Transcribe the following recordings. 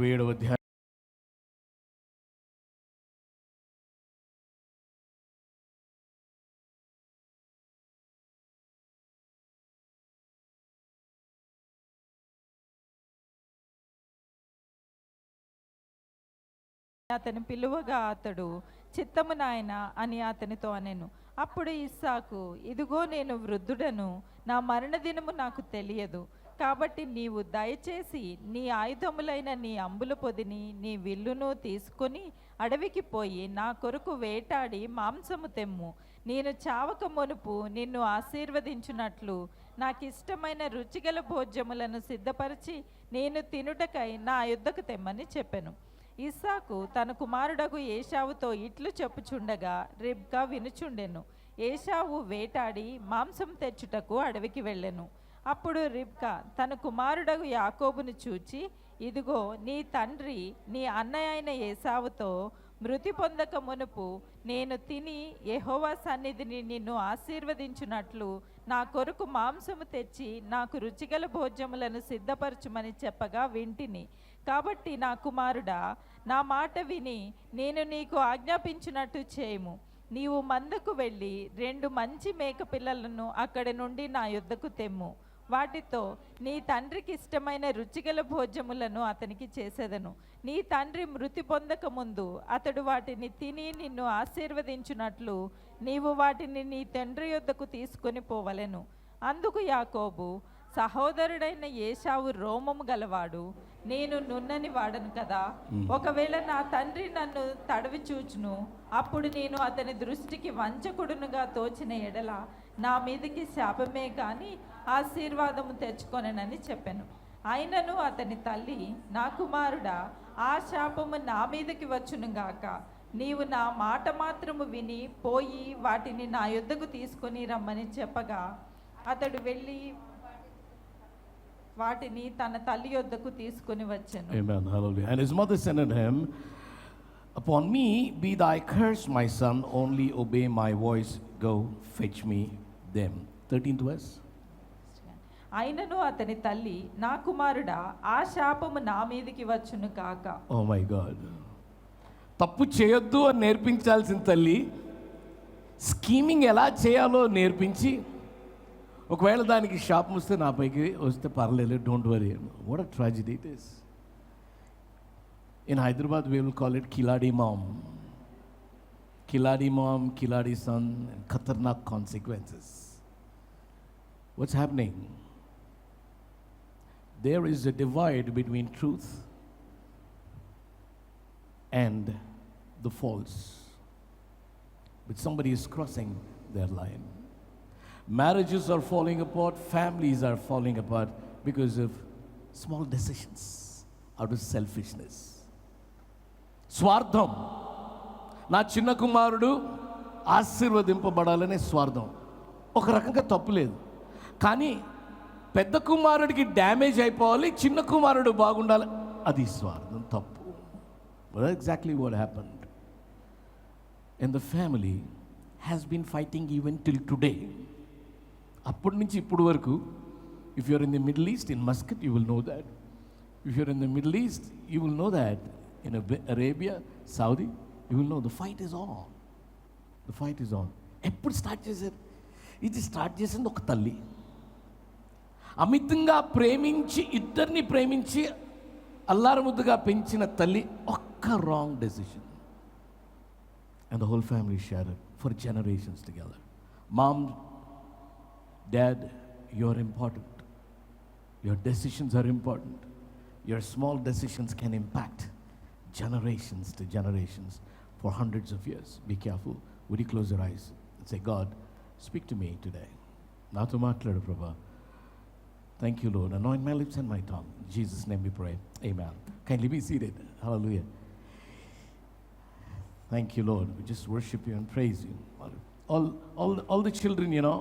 27వ అధ్యాయం అతని పిలువగా అతడు, చిత్తము నాయన అని అతనితో అనెను. అప్పుడు ఇస్సాకు, ఇదిగో నేను వృద్ధుడను, నా మరణదినము నాకు తెలియదు, కాబట్టి నీవు దయచేసి నీ ఆయుధములైన నీ అంబుల పొదిని నీ విల్లును తీసుకొని అడవికి పోయి నా కొరకు వేటాడి మాంసము తెమ్ము. నేను చావక మునుపు నిన్ను ఆశీర్వదించున్నట్లు నాకు ఇష్టమైన రుచిగల భోజ్యములను సిద్ధపరిచి నేను తినుటకై నా యుద్ధకు తెమ్మని చెప్పెను. ఇస్సాకు తన కుమారుడగు ఏశావుతో ఇట్లు చెప్పుచుండగా రిబ్కా వినుచుండెను. ఏశావు వేటాడి మాంసం తెచ్చుటకు అడవికి వెళ్ళెను. అప్పుడు రిబ్కా తన కుమారుడగు యాకోబును చూచి, ఇదిగో నీ తండ్రి నీ అన్నయ్య అయిన ఏశావుతో మృతి పొందక మునుపు నేను తిని యెహోవా సన్నిధిని నిన్ను ఆశీర్వదించున్నట్లు నా కొరకు మాంసము తెచ్చి నాకు రుచిగల భోజ్యములను సిద్ధపరచుమని చెప్పగా వింటిని. కాబట్టి నా కుమారుడా, నా మాట విని నేను నీకు ఆజ్ఞాపించినట్టు చేయము. నీవు మందకు వెళ్ళి 2 మంచి మేక పిల్లలను అక్కడి నుండి నా యొద్దకు తెమ్ము. వాటితో నీ తండ్రికి ఇష్టమైన రుచిగల భోజ్యములను అతనికి చేసేదను. నీ తండ్రి మృతి పొందక ముందు అతడు వాటిని తిని నిన్ను ఆశీర్వదించున్నట్లు నీవు వాటిని నీ తండ్రి యొద్దకు తీసుకొని పోవలెను. అందుకు యాకోబు, సహోదరుడైన ఏశావు రోమము గలవాడు, నేను నున్నని వాడను కదా. ఒకవేళ నా తండ్రి నన్ను తడవి చూచును, అప్పుడు నేను అతని దృష్టికి వంచకుడునుగా తోచిన ఎడల నా మీదకి శాపమే కానీ ఆశీర్వాదము తెచ్చుకొననని చెప్పాను. అయినను అతని తల్లి, నా కుమారుడా, ఆ శాపము నా మీదకి వచ్చునుగాక. నీవు నా మాట మాత్రము విని పోయి వాటిని నా యొద్దకు తీసుకొని రమ్మని చెప్పగా అతడు వెళ్ళి వాటిని తన తల్లి యొద్దకు తీసుకొని వచ్చెను. Amen. Hallelujah. And his mother said unto him, Upon me be thy curse, my son, only obey my voice, go fetch me them. 13th verse. అయినను అతని తల్లి, నా కుమారుడా, ఆ శాపము నా మీదకి వచ్చును కాక. Oh my God. తప్పు చేయొద్దు అని నేర్పించాల్సిన తల్లి స్కీమింగ్ ఎలా చేయాలో నేర్పించి, ఒకవేళ దానికి శాపం వస్తే నా పైకి వస్తే పర్లేదు, don't worry. What a tragedy it is. In Hyderabad we will call it కిలాడి మామ్. కిలాడి మామ్, కిలాడి son, and khatarnak consequences. What's happening? There is a divide between truth and the false. But somebody is crossing their line. Marriages are falling apart, families are falling apart because of small decisions out of selfishness. స్వార్థం. నా చిన్న కుమారుడు ఆశీర్వదింపబడాలనే స్వార్థం. ఒక రకంగా తప్పులేదు, కానీ పెద్ద కుమారుడికి డ్యామేజ్ అయిపోవాలి, చిన్న కుమారుడు బాగుండాలి, అది స్వార్థం, తప్పు. Well, exactly what happened. And the family has been fighting even till today. అప్పటి నుంచి ఇప్పుడు వరకు. If you're in the Middle East, in Muscat, you will know that. If you're in the Middle East, you will know that. In Arabia, Saudi, you will know the fight is on. The fight is on. ఎప్పుడు start చేశారు? ఇది start చేసింది ఒక తల్లి. అమితంగా ప్రేమించి, ఇద్దరిని ప్రేమించి అల్లారముద్దుగా పెంచిన తల్లి ఒక్క wrong decision. And the whole family shattered for generations together. Mom, Dad, you're important. Your decisions are important. Your small decisions can impact generations to generations for hundreds of years. Be careful. Would you close your eyes and say, God, speak to me today. Nato maatladu Prabha. Thank you, Lord. Anoint my lips and my tongue. In Jesus' name we pray. Amen. Kindly be seated. Hallelujah. Thank you, Lord. We just worship you and praise you. All the children, you know,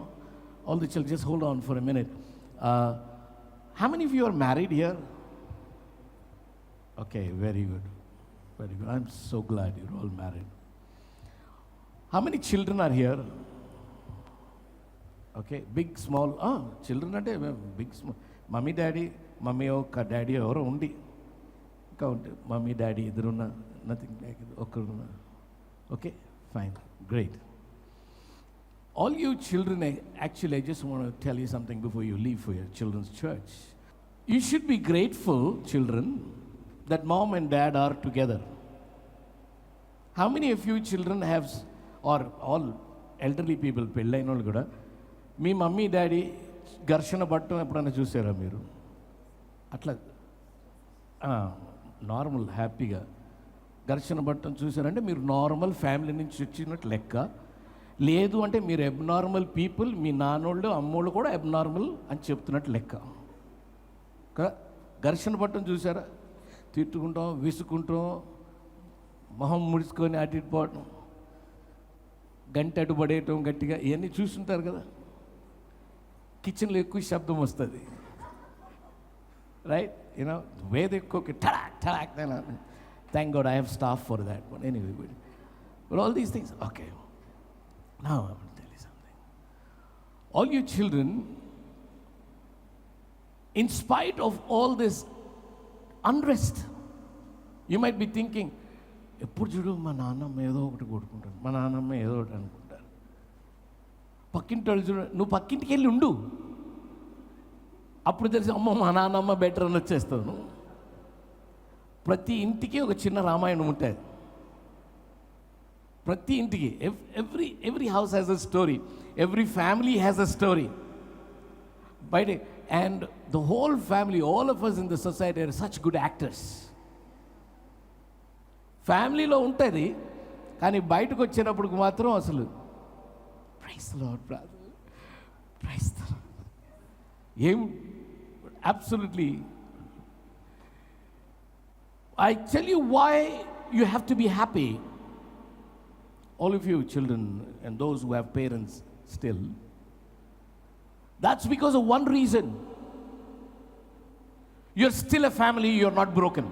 all the children, just hold on for a minute. How many of you are married here? Okay, very good. Very good. I'm so glad you're all married. How many children are here? Okay, big, small. Children are big, small. Mummy, daddy, mummy, daddy, or only. Count mummy daddy ఇద్దరున్నా, nothing like ఒక్కరున్నా. Okay, fine, great. All you children, actually, I just want to tell you something before you leave for your children's church. You should be grateful, children, that mom and dad are together. How many of you children have, or all elderly people, పెళ్ళైన వాళ్ళు కూడా మీ mummy daddy ఘర్షణ పట్టడం ఎప్పుడైనా చూసారా మీరు? అట్లా normal హ్యాపీగా ఘర్షణ పట్టడం చూసారంటే మీరు నార్మల్ ఫ్యామిలీ నుంచి వచ్చినట్టు లెక్క. లేదు అంటే మీరు అబ్నార్మల్ పీపుల్, మీ నాన్నోళ్ళు అమ్మోళ్ళు కూడా అబ్నార్మల్ అని చెప్తున్నట్టు లెక్క. ఘర్షణ పట్టడం చూసారా? తిట్టుకుంటాం, విసుకుంటాం, మొహం ముడుచుకొని అటు ఇటు పోవటం, గంట అటు పడేయటం గట్టిగా, ఇవన్నీ చూస్తుంటారు కదా. కిచెన్లో ఎక్కువ శబ్దం వస్తుంది, రైట్? యూనో వేద ఎక్కువ టడాక్ టడాక్. Thank God I have staff for that. But anyway, but all these things, okay. Now I want to tell you something. All you children, in spite of all this unrest, you might be thinking, ఎప్పుడు చూడు మా నాన్నమ్మ ఏదో ఒకటి కొడుకుంటారు, మా నాన్నమ్మ ఏదో ఒకటి అనుకుంటారు. పక్కింటి వాళ్ళు చూడు, నువ్వు పక్కింటికి వెళ్ళి ఉండు, అప్పుడు తెలిసి అమ్మ మా నాన్నమ్మ బెటర్ అని వచ్చేస్తావు నువ్వు. ప్రతి ఇంటికి ఒక చిన్న రామాయణం ఉంటుంది. ప్రతి ఇంటికి, every house has a story, every family has a story. బయట, and the whole family, all of us in the society are such good actors. ఫ్యామిలీలో ఉంటుంది, కానీ బయటకు వచ్చినప్పుడు మాత్రం అసలు praise the Lord brother, praise the Lord, ఏం absolutely. I tell you why you have to be happy. All of you children and those who have parents still, that's because of one reason. You're still a family, you're not broken.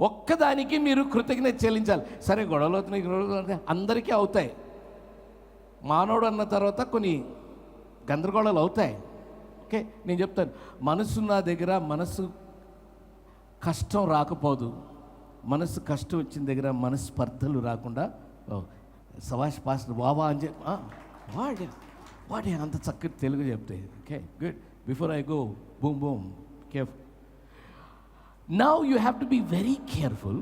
ఒక్కదానికి మీరు కృతజ్ఞత చెల్లించాలి. సరే, గొడవలు అవుతున్నాయి, అందరికీ అవుతాయి. మానవుడు అన్న తర్వాత కొన్ని గందరగోళాలు అవుతాయి. ఓకే, నేను చెప్తాను, మనసు నా దగ్గర, మనసు కష్టం రాకపోదు. మనసు కష్టం వచ్చిన దగ్గర మనస్పర్ధలు రాకుండా, సవాష్ పాస్టర్ బాబా అని చెప్పి వాడే అంత చక్కటి తెలుగు చెప్తే. Okay, good. Before I go, boom boom, careful. Now you have to be very careful.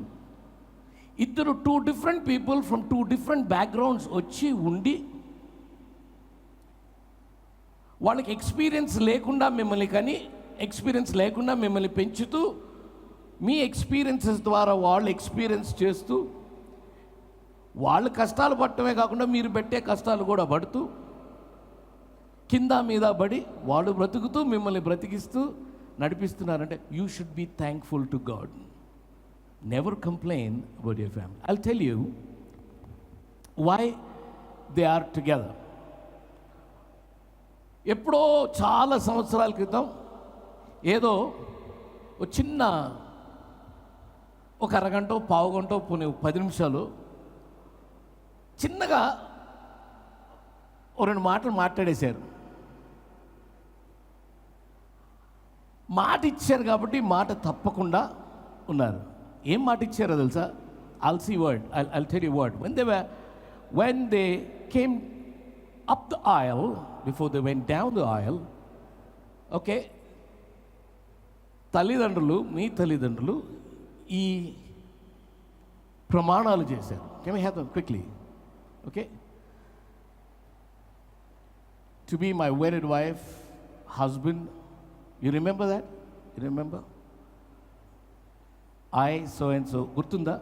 ఇద్దరు 2 different people from 2 different backgrounds వచ్చి ఉండి, వాళ్ళకి ఎక్స్పీరియన్స్ లేకుండా మిమ్మల్ని, కానీ ఎక్స్పీరియన్స్ లేకుండా మిమ్మల్ని పెంచుతూ, మీ ఎక్స్పీరియన్సెస్ ద్వారా వాళ్ళు ఎక్స్పీరియన్స్ చేస్తూ, వాళ్ళు కష్టాలు పడటమే కాకుండా మీరు పెట్టే కష్టాలు కూడా పడుతూ, కింద మీద పడి వాళ్ళు బ్రతుకుతూ మిమ్మల్ని బ్రతికిస్తూ నడిపిస్తున్నారంటే you should be thankful to God. Never complain about your family. I'll tell you why they are together. ఎప్పుడో చాలా సంవత్సరాల క్రితం ఏదో ఒక చిన్న, ఒక అరగంట, పావుగంట, పోనీ 10 నిమిషాలు చిన్నగా 2 మాటలు మాట్లాడేశారు. మాట ఇచ్చారు కాబట్టి మాట తప్పకుండా ఉన్నారు. ఏం మాట ఇచ్చారో తెలుసా? I'll see word. I'll tell you what. When they came up the aisle, before they went down the aisle, okay, తల్లిదండ్రులు, మీ తల్లిదండ్రులు ఈ ప్రమాణాలు చేశారు. Can we have them quickly? Okay. To be my wedded wife, husband. You remember that? You remember? I so and so. గుర్తుందా?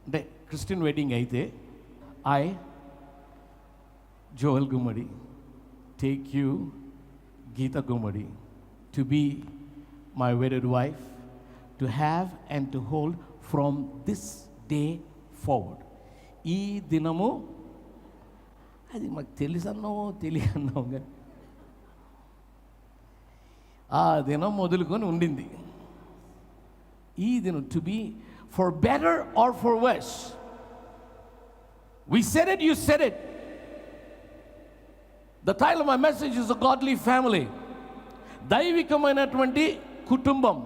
అంటే Christian wedding అయితే, I, Joel Gumadi, take you, Geeta Gumadi, to be my wedded wife, to have and to hold from this day forward. ఈ దినము, అది మాకు తెలుసన్నావో తెలియన్నావు కానీ ఆ దినం మొదలుకొని ఉండింది. ఈ దినం, to be for better or for worse. We said it, you said it. The title of my message is A Godly Family. దైవికమైనటువంటి కుటుంబం.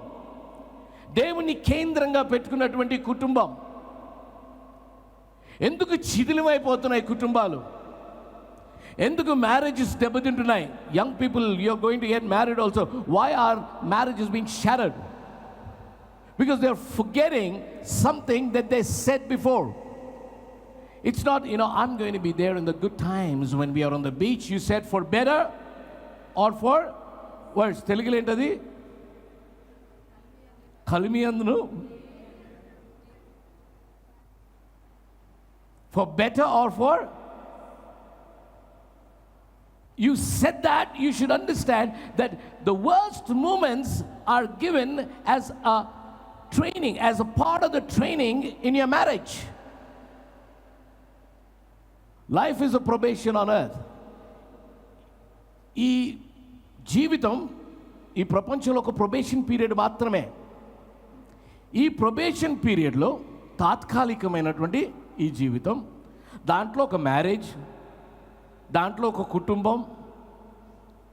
దేవుని కేంద్రంగా పెట్టుకున్నటువంటి కుటుంబం. ఎందుకు శిథిలమైపోతున్నాయి కుటుంబాలు? ఎందుకు మ్యారేజెస్ దెబ్బతింటున్నాయి? Young people, you are going to get married also. Why are marriages being shattered? Because they are forgetting something that they said before. It's not, I'm going to be there in the good times when we are on the beach. You said for better or for worse. Telugulo entadi? Kalmi andunu. For better or for? You said that. You should understand that the worst moments are given as a training, as a part of the training in your marriage. Life is a probation on earth. ఈ జీవితం, ఈ ప్రపంచంలో ఒక probation period మాత్రమే. ఈ probation పీరియడ్లో తాత్కాలికమైనటువంటి ఈ జీవితం, దాంట్లో ఒక మ్యారేజ్, దాంట్లో ఒక కుటుంబం,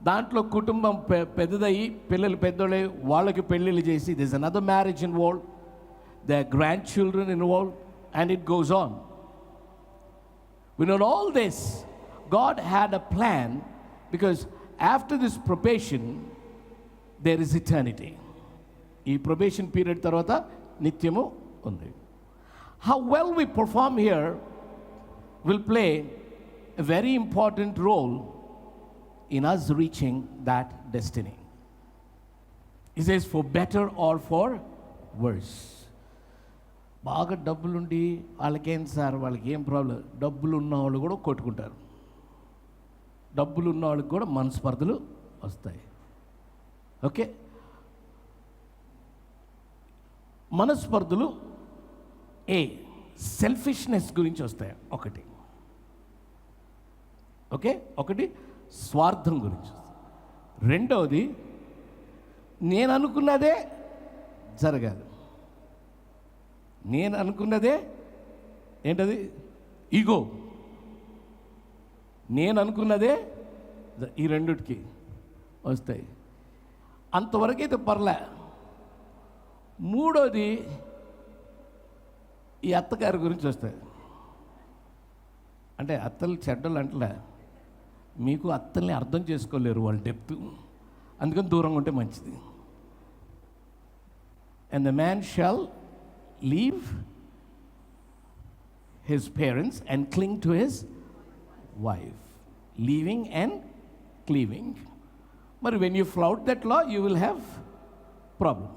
దాంట్లో కుటుంబం పెద్దదయ్యి పిల్లలు పెద్దోళ్ళై వాళ్ళకి పెళ్ళిళ్ళు చేసి this another marriage involve, the grand children involve, and it goes on. Without all this, God had a plan, because after this probation there is eternity. ఈ probation period తర్వాత నిత్యము ఉంది. How well we perform here will play a very important role in us reaching that destiny. He says for better or for worse. బాగా డబ్బులుండి వాళ్ళకేం sir, వాళ్ళకి ఏం problem? డబ్బులు ఉన్న వాళ్ళు కూడా కొట్టుకుంటారు, డబ్బులు ఉన్న వాళ్ళకి కూడా మనస్పర్ధలు వస్తాయి. ఓకే, మనస్పర్ధలు సెల్ఫిష్నెస్ గురించి వస్తాయి ఒకటి. ఓకే, ఒకటి స్వార్థం గురించి. రెండవది నేను అనుకున్నదే జరగాలి. నేను అనుకున్నదే ఏంటది? ఈగో. నేను అనుకున్నదే, ఈ రెండిటికి వస్తాయి. అంతవరకైతే పర్లే. మూడోది ఈ అత్తగారి గురించి వస్తాయి. అంటే అత్తలు చెడ్డలు అంటలే, మీకు అత్తల్ని అర్థం చేసుకోలేరు వాళ్ళ డెప్త్, అందుకని దూరంగా ఉంటే మంచిది. And the man shall leave his parents and cling to his wife. Leaving and cleaving. But when you flout that law, you will have problem.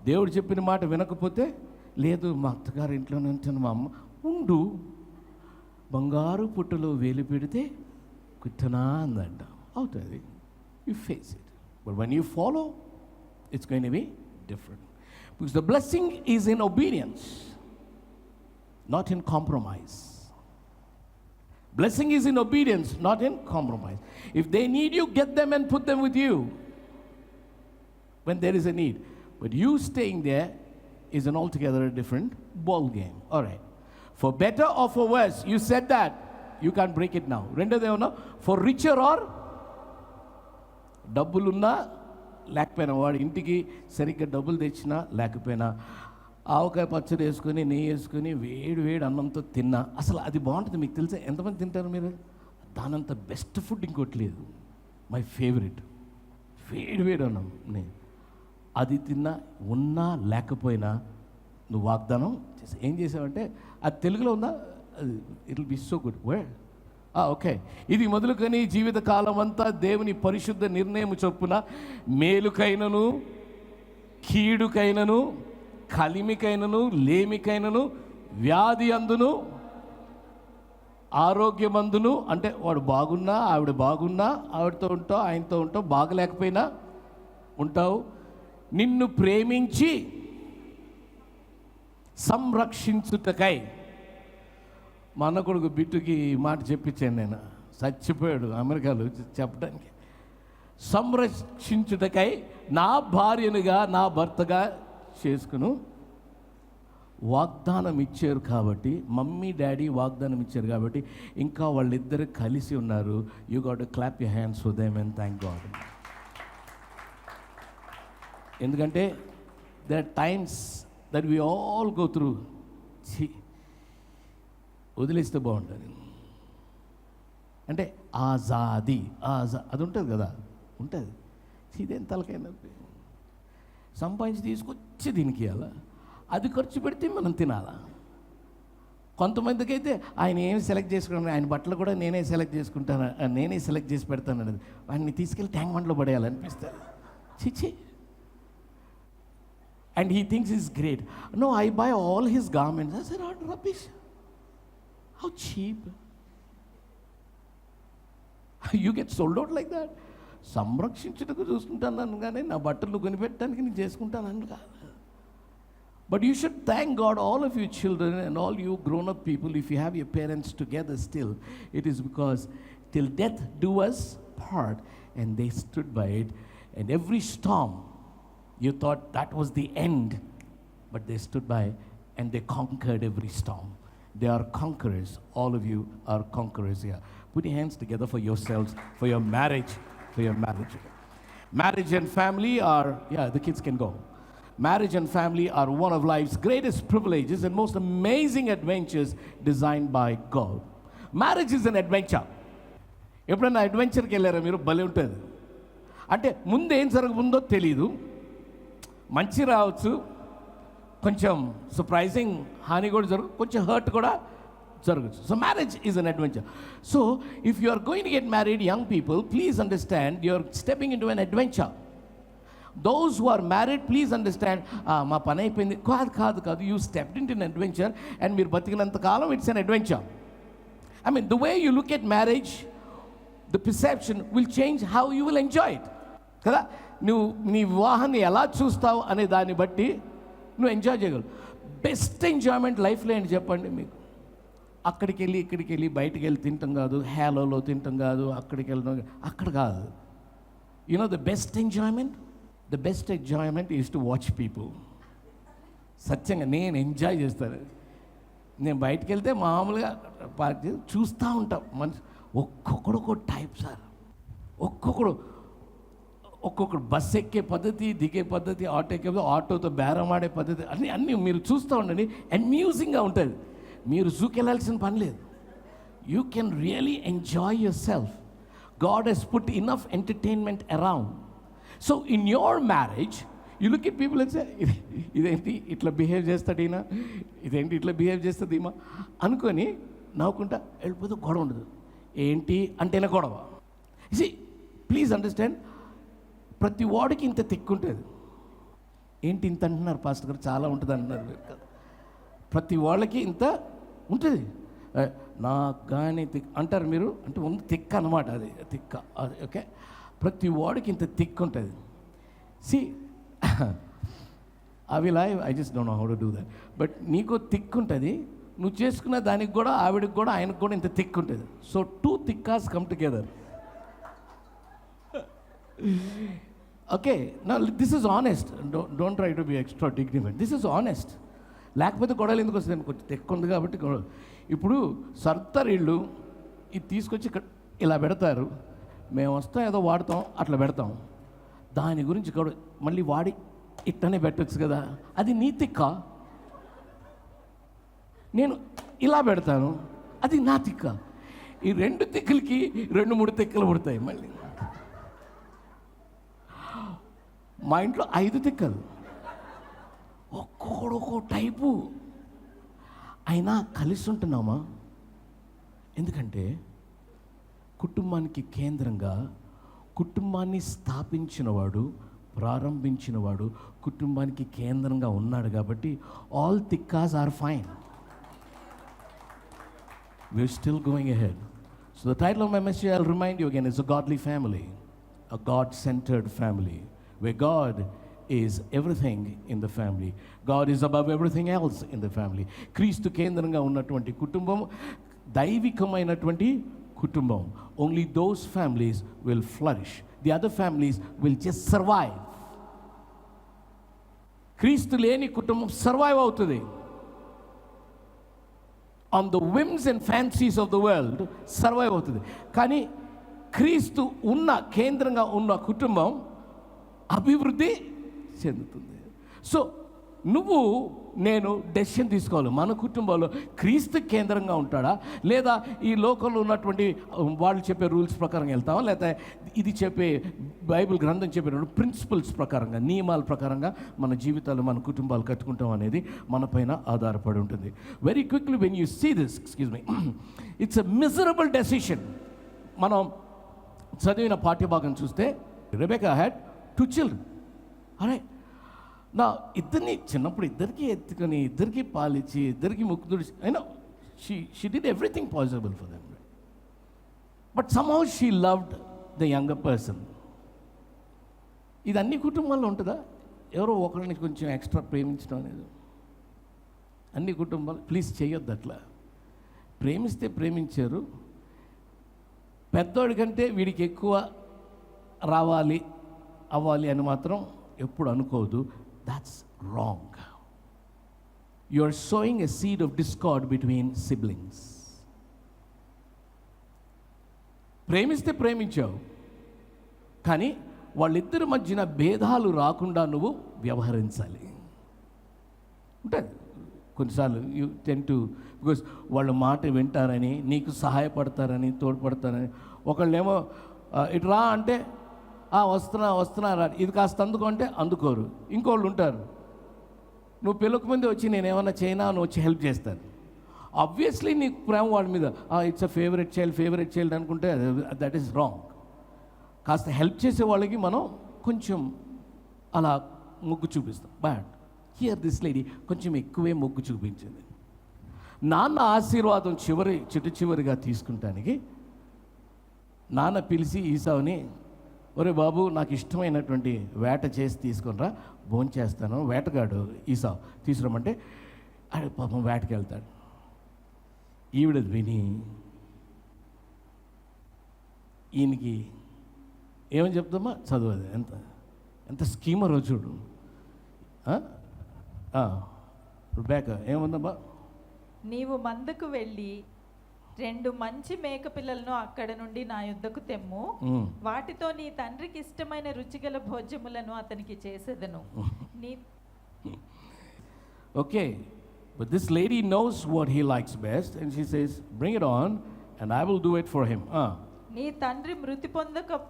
దేవుడు చెప్పిన మాట వినకపోతే, లేదు మా అత్తగారి ఇంట్లోనే ఉంటాను మా అమ్మ, ఉండు, బంగారు పుట్టలో వేలు పెడితే కుట్టనా అందంట, అవుతుంది. You face it. But when you follow, it's going to be different. Because the blessing is in obedience, not in compromise. Blessing is in obedience, not in compromise. If they need you, get them and put them with you when there is a need. But you staying there is an altogether different ball game. All right. For better or for worse, you said that. You can't break it now. Rendadevana, for richer or డబ్బులున్నా లేకపోయినా, వాడు ఇంటికి సరిగ్గా డబ్బులు తెచ్చినా లేకపోయినా, ఆవకాయ పచ్చడి వేసుకొని నెయ్యి వేసుకొని వేడి వేడి అన్నంతో తిన్నా అసలు అది బాగుంటుంది. మీకు తెలుసా ఎంతమంది తింటారు మీరు? దానంత బెస్ట్ ఫుడ్ ఇంకోటి లేదు. మై ఫేవరెట్ వేడి వేడి అన్నం. నేను అది తిన్నా, ఉన్నా లేకపోయినా నువ్వు వాగ్దానం చేసి ఏం చేసావంటే, అది తెలుగులో ఉందా? It will be so good. Okay, ఇది మొదలుకొని జీవిత కాలం అంతా దేవుని పరిశుద్ధ నిర్ణయం చొప్పున మేలుకైనను కీడుకైనను కలిమికైనను లేమికైనను వ్యాధి అందును ఆరోగ్యమందును, అంటే వాడు బాగున్నా ఆవిడ బాగున్నా ఆవిడతో ఉంటావు, ఆయనతో ఉంటావు, బాగలేకపోయినా ఉంటావు, నిన్ను ప్రేమించి సంరక్షించుటకై. మా అన్న కొడుకు బిట్టుకి ఈ మాట చెప్పించాను నేను, చచ్చిపోయాడు అమెరికాలో చెప్పడానికి. సంరక్షించుటకై నా భార్యనుగా నా భర్తగా చేసుకును వాగ్దానం ఇచ్చారు కాబట్టి, మమ్మీ డాడీ వాగ్దానం ఇచ్చారు కాబట్టి ఇంకా వాళ్ళిద్దరు కలిసి ఉన్నారు. You got to clap your hands for them and thank God. ఎందుకంటే there are times that we all go through. వదిలేస్తే బాగుంటుంది అంటే ఆజాది అది ఉంటుంది కదా, ఉంటుంది. ఇదేం తలకైనా సంపాదించి తీసుకొచ్చి దీనికి ఇవ్వాలా, అది ఖర్చు పెడితే మనం తినాలా. కొంతమందికి అయితే ఆయన ఏమి సెలెక్ట్ చేసుకున్నాను, ఆయన బట్టలు కూడా నేనే సెలెక్ట్ చేసుకుంటాను, నేనే సెలెక్ట్ చేసి పెడతాను అనేది, వాడిని తీసుకెళ్ళి ట్యాంక్ బండ్లో పడేయాలనిపిస్తుంది. చిచ్చి. And he thinks he's great. No, I buy all his garments. I said, oh, rubbish. How cheap. You get sold out like that. సంరక్షించుటకు చూసుకుంటాను కానీ నా బట్టలు కొనిపెట్టడానికి నేను చేసుకుంటాను కాదు. But you should thank God, all of you children and all you grown-up people, if you have your parents together still, it is because till death do us part, and they stood by it. And every storm, you thought that was the end, but they stood by and they conquered every storm. They are conquerors. All of you are conquerors here. Put your hands together for yourselves, for your marriage, for your marriage. Marriage and family are, the kids can go. Marriage and family are one of life's greatest privileges and most amazing adventures designed by God. Marriage is an adventure. ఎప్పుడైనా అడ్వెంచర్కి వెళ్ళారా మీరు? భలే ఉంటుంది. అంటే ముందు ఏం జరగబోతుందో తెలీదు, మంచి రావచ్చు, కొంచెం సర్ప్రైజింగ్ హాని కూడా జరగదు, కొంచెం హర్ట్ కూడా జరగచ్చు. So marriage is an adventure. So if you are going to get married, young people, please understand you are stepping into an adventure. Those who are married, please understand, మా పని అయిపోయింది కాదు, you stepped into an adventure, and మీరు బతికినంత కాలం it's an adventure. I mean, the way you look at marriage, the perception will change how you will enjoy it. కదా, నువ్వు నీ వివాహాన్ని ఎలా చూస్తావు అనే దాన్ని బట్టి నువ్వు ఎంజాయ్ చేయగలవు. బెస్ట్ ఎంజాయ్మెంట్ లైఫ్లో ఏంటి చెప్పండి మీకు? అక్కడికి వెళ్ళి బయటికి వెళ్ళి తింటాం కాదు, హేలోలో తింటాం కాదు, అక్కడికి వెళ్ళడం అక్కడ కాదు. You know the best enjoyment? The best enjoyment is to watch people. సత్యంగా నేను ఎంజాయ్ చేస్తాను. నేను బయటికి వెళ్తే మామూలుగా పార్క్ చూస్తూ ఉంటాం. మనిషి ఒక్కొక్కడు ఒక టైప్ సార్, ఒక్కొక్కడు బస్సు ఎక్కే పద్ధతి, దిగే పద్ధతి, ఆటో ఎక్కే పద్ధతి, ఆటోతో బేరం ఆడే పద్ధతి, అన్నీ మీరు చూస్తూ ఉండండి. అమ్యూజింగ్గా ఉంటుంది. మీరు జూకి వెళ్ళాల్సిన పని లేదు. You can really enjoy yourself. God has put enough entertainment around. So in your marriage, you look at people and say, ఇదేంటి ఇట్లా బిహేవ్ చేస్తాడు ఈయన, ఇదేంటి ఇట్లా బిహేవ్ చేస్తుంది ఈమె అనుకొని నవ్వుకుంటా వెళ్ళిపోతే గొడవ ఉండదు. ఏంటి అంటేనే గొడవ. See, ప్లీజ్ అండర్స్టాండ్, ప్రతి వాడికి ఇంత తిక్కుంటుంది. ఏంటి ఇంత అంటున్నారు పాస్టర్ గారు, చాలా ఉంటుంది అంటున్నారు. ప్రతి వాళ్ళకి ఇంత ఉంటుంది. నాకు కానీ అంటారు మీరు, అంటే ఉంది తిక్క అనమాట, అది తిక్క. అది ఓకే, ప్రతి వాడికి ఇంత థిక్ ఉంటుంది. సి అవి live, I just don't know how to do that. But నీకు థిక్ ఉంటుంది, నువ్వు చేసుకున్న దానికి కూడా, ఆవిడకి కూడా, ఆయనకు కూడా ఇంత థిక్ ఉంటుంది. సో టూ థిక్కాస్ కమ్ టుగెదర్. ఓకే, నా this is honest. Don't try to be extra dignified. This is honest. లేకపోతే గొడవలు ఎందుకు వస్తుంది? కొంచెం థిక్ ఉంది కాబట్టి గొడవ. ఇప్పుడు సర్తరీళ్ళు ఇది తీసుకొచ్చి ఇక్కడ ఇలా పెడతారు, మేము వస్తాం ఏదో వాడతాం, అట్లా పెడతాం. దాని గురించి కూడా మళ్ళీ వాడి ఇట్టనే పెట్టచ్చు కదా, అది నీ తిక్క. నేను ఇలా పెడతాను, అది నా తిక్క. ఈ రెండు తిక్కలకి 2-3 తిక్కలు పుడతాయి. మళ్ళీ మా ఇంట్లో 5 తిక్కలు, ఒక్కొక్కడు ఒక్కో టైపు. అయినా కలిసి ఉంటున్నామా? ఎందుకంటే కుటుంబానికి కేంద్రంగా, కుటుంబాన్ని స్థాపించినవాడు, ప్రారంభించినవాడు కుటుంబానికి కేంద్రంగా ఉన్నాడు కాబట్టి ఆల్ తిక్కాస్ are fine. We are still going ahead. So the title of my message, I will remind you again, it's a godly family, a God centred family, where God is everything in the family. God is above everything else in the family. క్రీస్తు కేంద్రంగా ఉన్నటువంటి కుటుంబం దైవికమైనటువంటి కుటుంబం. Only those families will flourish. The other families will just survive. క్రీస్తు లేని కుటుంబం survive అవుతుంది. On the whims and fancies of the world survive అవుతుంది. కానీ క్రీస్తు ఉన్న కేంద్రంగా ఉన్న కుటుంబం అభివృద్ధి చెందుతుంది. సో నువ్వు నేను డెసిషన్ తీసుకోవాలి. మన కుటుంబంలో క్రీస్తు కేంద్రంగా ఉంటాడా, లేదా ఈ లోకంలో ఉన్నటువంటి వాళ్ళు చెప్పే రూల్స్ ప్రకారం వెళ్తామా, లేదా ఇది చెప్పే బైబిల్ గ్రంథం చెప్పే ప్రిన్సిపల్స్ ప్రకారంగా, నియమాల ప్రకారంగా మన జీవితాలు, మన కుటుంబాలు కట్టుకుంటాం అనేది మన పైన ఆధారపడి ఉంటుంది. Very quickly when you see this, excuse me, it's a miserable decision. మనం చదివిన పాఠ్యభాగం చూస్తే రెబెకా హ్యాడ్ 2 children. అరే నా ఇద్దరిని చిన్నప్పుడు ఇద్దరికి ఎత్తుకొని, ఇద్దరికి పాలిచ్చి, ఇద్దరికి ముక్కుదుడి, అయినా she did everything possible for them. But somehow she loved the younger person. ఇది అన్ని కుటుంబాల్లో ఉంటుందా? ఎవరో ఒకరిని కొంచెం ఎక్స్ట్రా ప్రేమించడం అనేది అన్ని కుటుంబాలు. ప్లీజ్ చేయొద్దు అట్లా. ప్రేమిస్తే ప్రేమించారు, పెద్దోడి కంటే వీడికి ఎక్కువ రావాలి అవ్వాలి అని మాత్రం ఎప్పుడు అనుకోవద్దు. That's wrong. You are sowing a seed of discord between siblings. ప్రేమిస్తే ప్రేమించావు, కానీ వాళ్ళిద్దరి మధ్యన భేదాలు రాకుండా నువ్వు వ్యవహరించాలి. ఉంటుంది కొన్నిసార్లు యూ టెన్ టు, బికాస్ వాళ్ళు మాట వింటారని, నీకు సహాయపడతారని, తోడ్పడతారని. ఒకళ్ళేమో ఇటు రా అంటే వస్తున్నా రా, ఇది కాస్త అందుకో అంటే అందుకోరు. ఇంకోళ్ళు ఉంటారు, నువ్వు పిల్లక ముందే వచ్చి నేనేమన్నా చేయనా అని వచ్చి హెల్ప్ చేస్తాను. ఆబ్వియస్లీ నీకు ప్రేమ వాడి మీద, ఇట్స్ అ ఫేవరెట్ చైల్డ్ అనుకుంటే దట్ ఈస్ రాంగ్. కాస్త హెల్ప్ చేసే వాళ్ళకి మనం కొంచెం అలా మొగ్గు చూపిస్తాం. బట్ హియర్ దిస్ లేడీ కొంచెం ఎక్కువే మొగ్గు చూపించింది. నాన్న ఆశీర్వాదం చివరిగా తీసుకుంటానికి నాన్న పిలిచి ఈసావుని, ఒరే బాబు నాకు ఇష్టమైనటువంటి వేట చేసి తీసుకునిరా, భోంచేస్తాను. వేటగాడు ఈసావు తీసుకురమ్మంటే ఆడ పాపం వేటకి వెళ్తాడు. ఈవిడ విని ఈయనకి ఏమని చెప్తామా, చదువు ఎంత స్కీమరో చూడు. రెబెకా ఏముందమ్మా, నీవు మందకు వెళ్ళి 2 మంచి మేక పిల్లలను అక్కడ నుండి నా యుద్ధకు తెమ్ము, వాటితో నీ తండ్రికి ఇష్టమైన రుచిగల భోజ్యములను అతనికి చేసేదను. Okay, but this lady knows what he likes best and she says bring it on and I will do it for him. నీ తండ్రి మృతి పొందక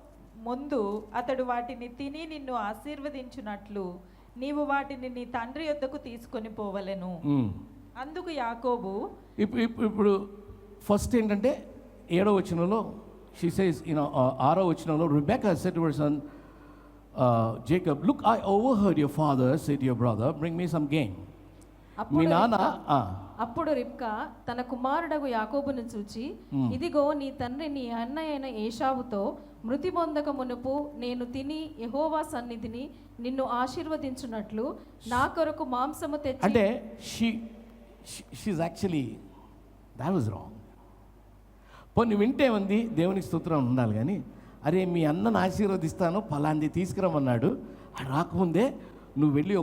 ముందు అతడు వాటిని తిని నిన్ను ఆశీర్వదించునట్లు నీవు వాటిని నీ తండ్రి యొద్దకు తీసుకొని పోవలెను. అందుకు యాకోబు, ఇప్పుడు ఫస్ట్ ఏంటంటే 7వ వచనంలో షీ సేస్, 6వ వచనంలో Rebecca said to her son Jacob, look, I overheard your father say to your brother, bring me some game. మీ నాన్న అప్పుడు రిబ్కా తన కుమారుడగు యాకోబును చూచి, ఇదిగో నీ తండ్రి నీ అన్న అయిన ఏశావుతో మృతి పొందక మునుపు నేను తిని యెహోవా సన్నిధిని నిన్ను ఆశీర్వదించున్నట్లు నా కొరకు మాంసము తెచ్చి, అంటే she is actually that was wrong. పోనీ వింటే ఉంది, దేవునికి స్తోత్రం ఉండాలి. కానీ అరే మీ అన్నను ఆశీర్వదిస్తాను, ఫలాంది తీసుకురమన్నాడు, అది రాకముందే నువ్వు వెళ్ళి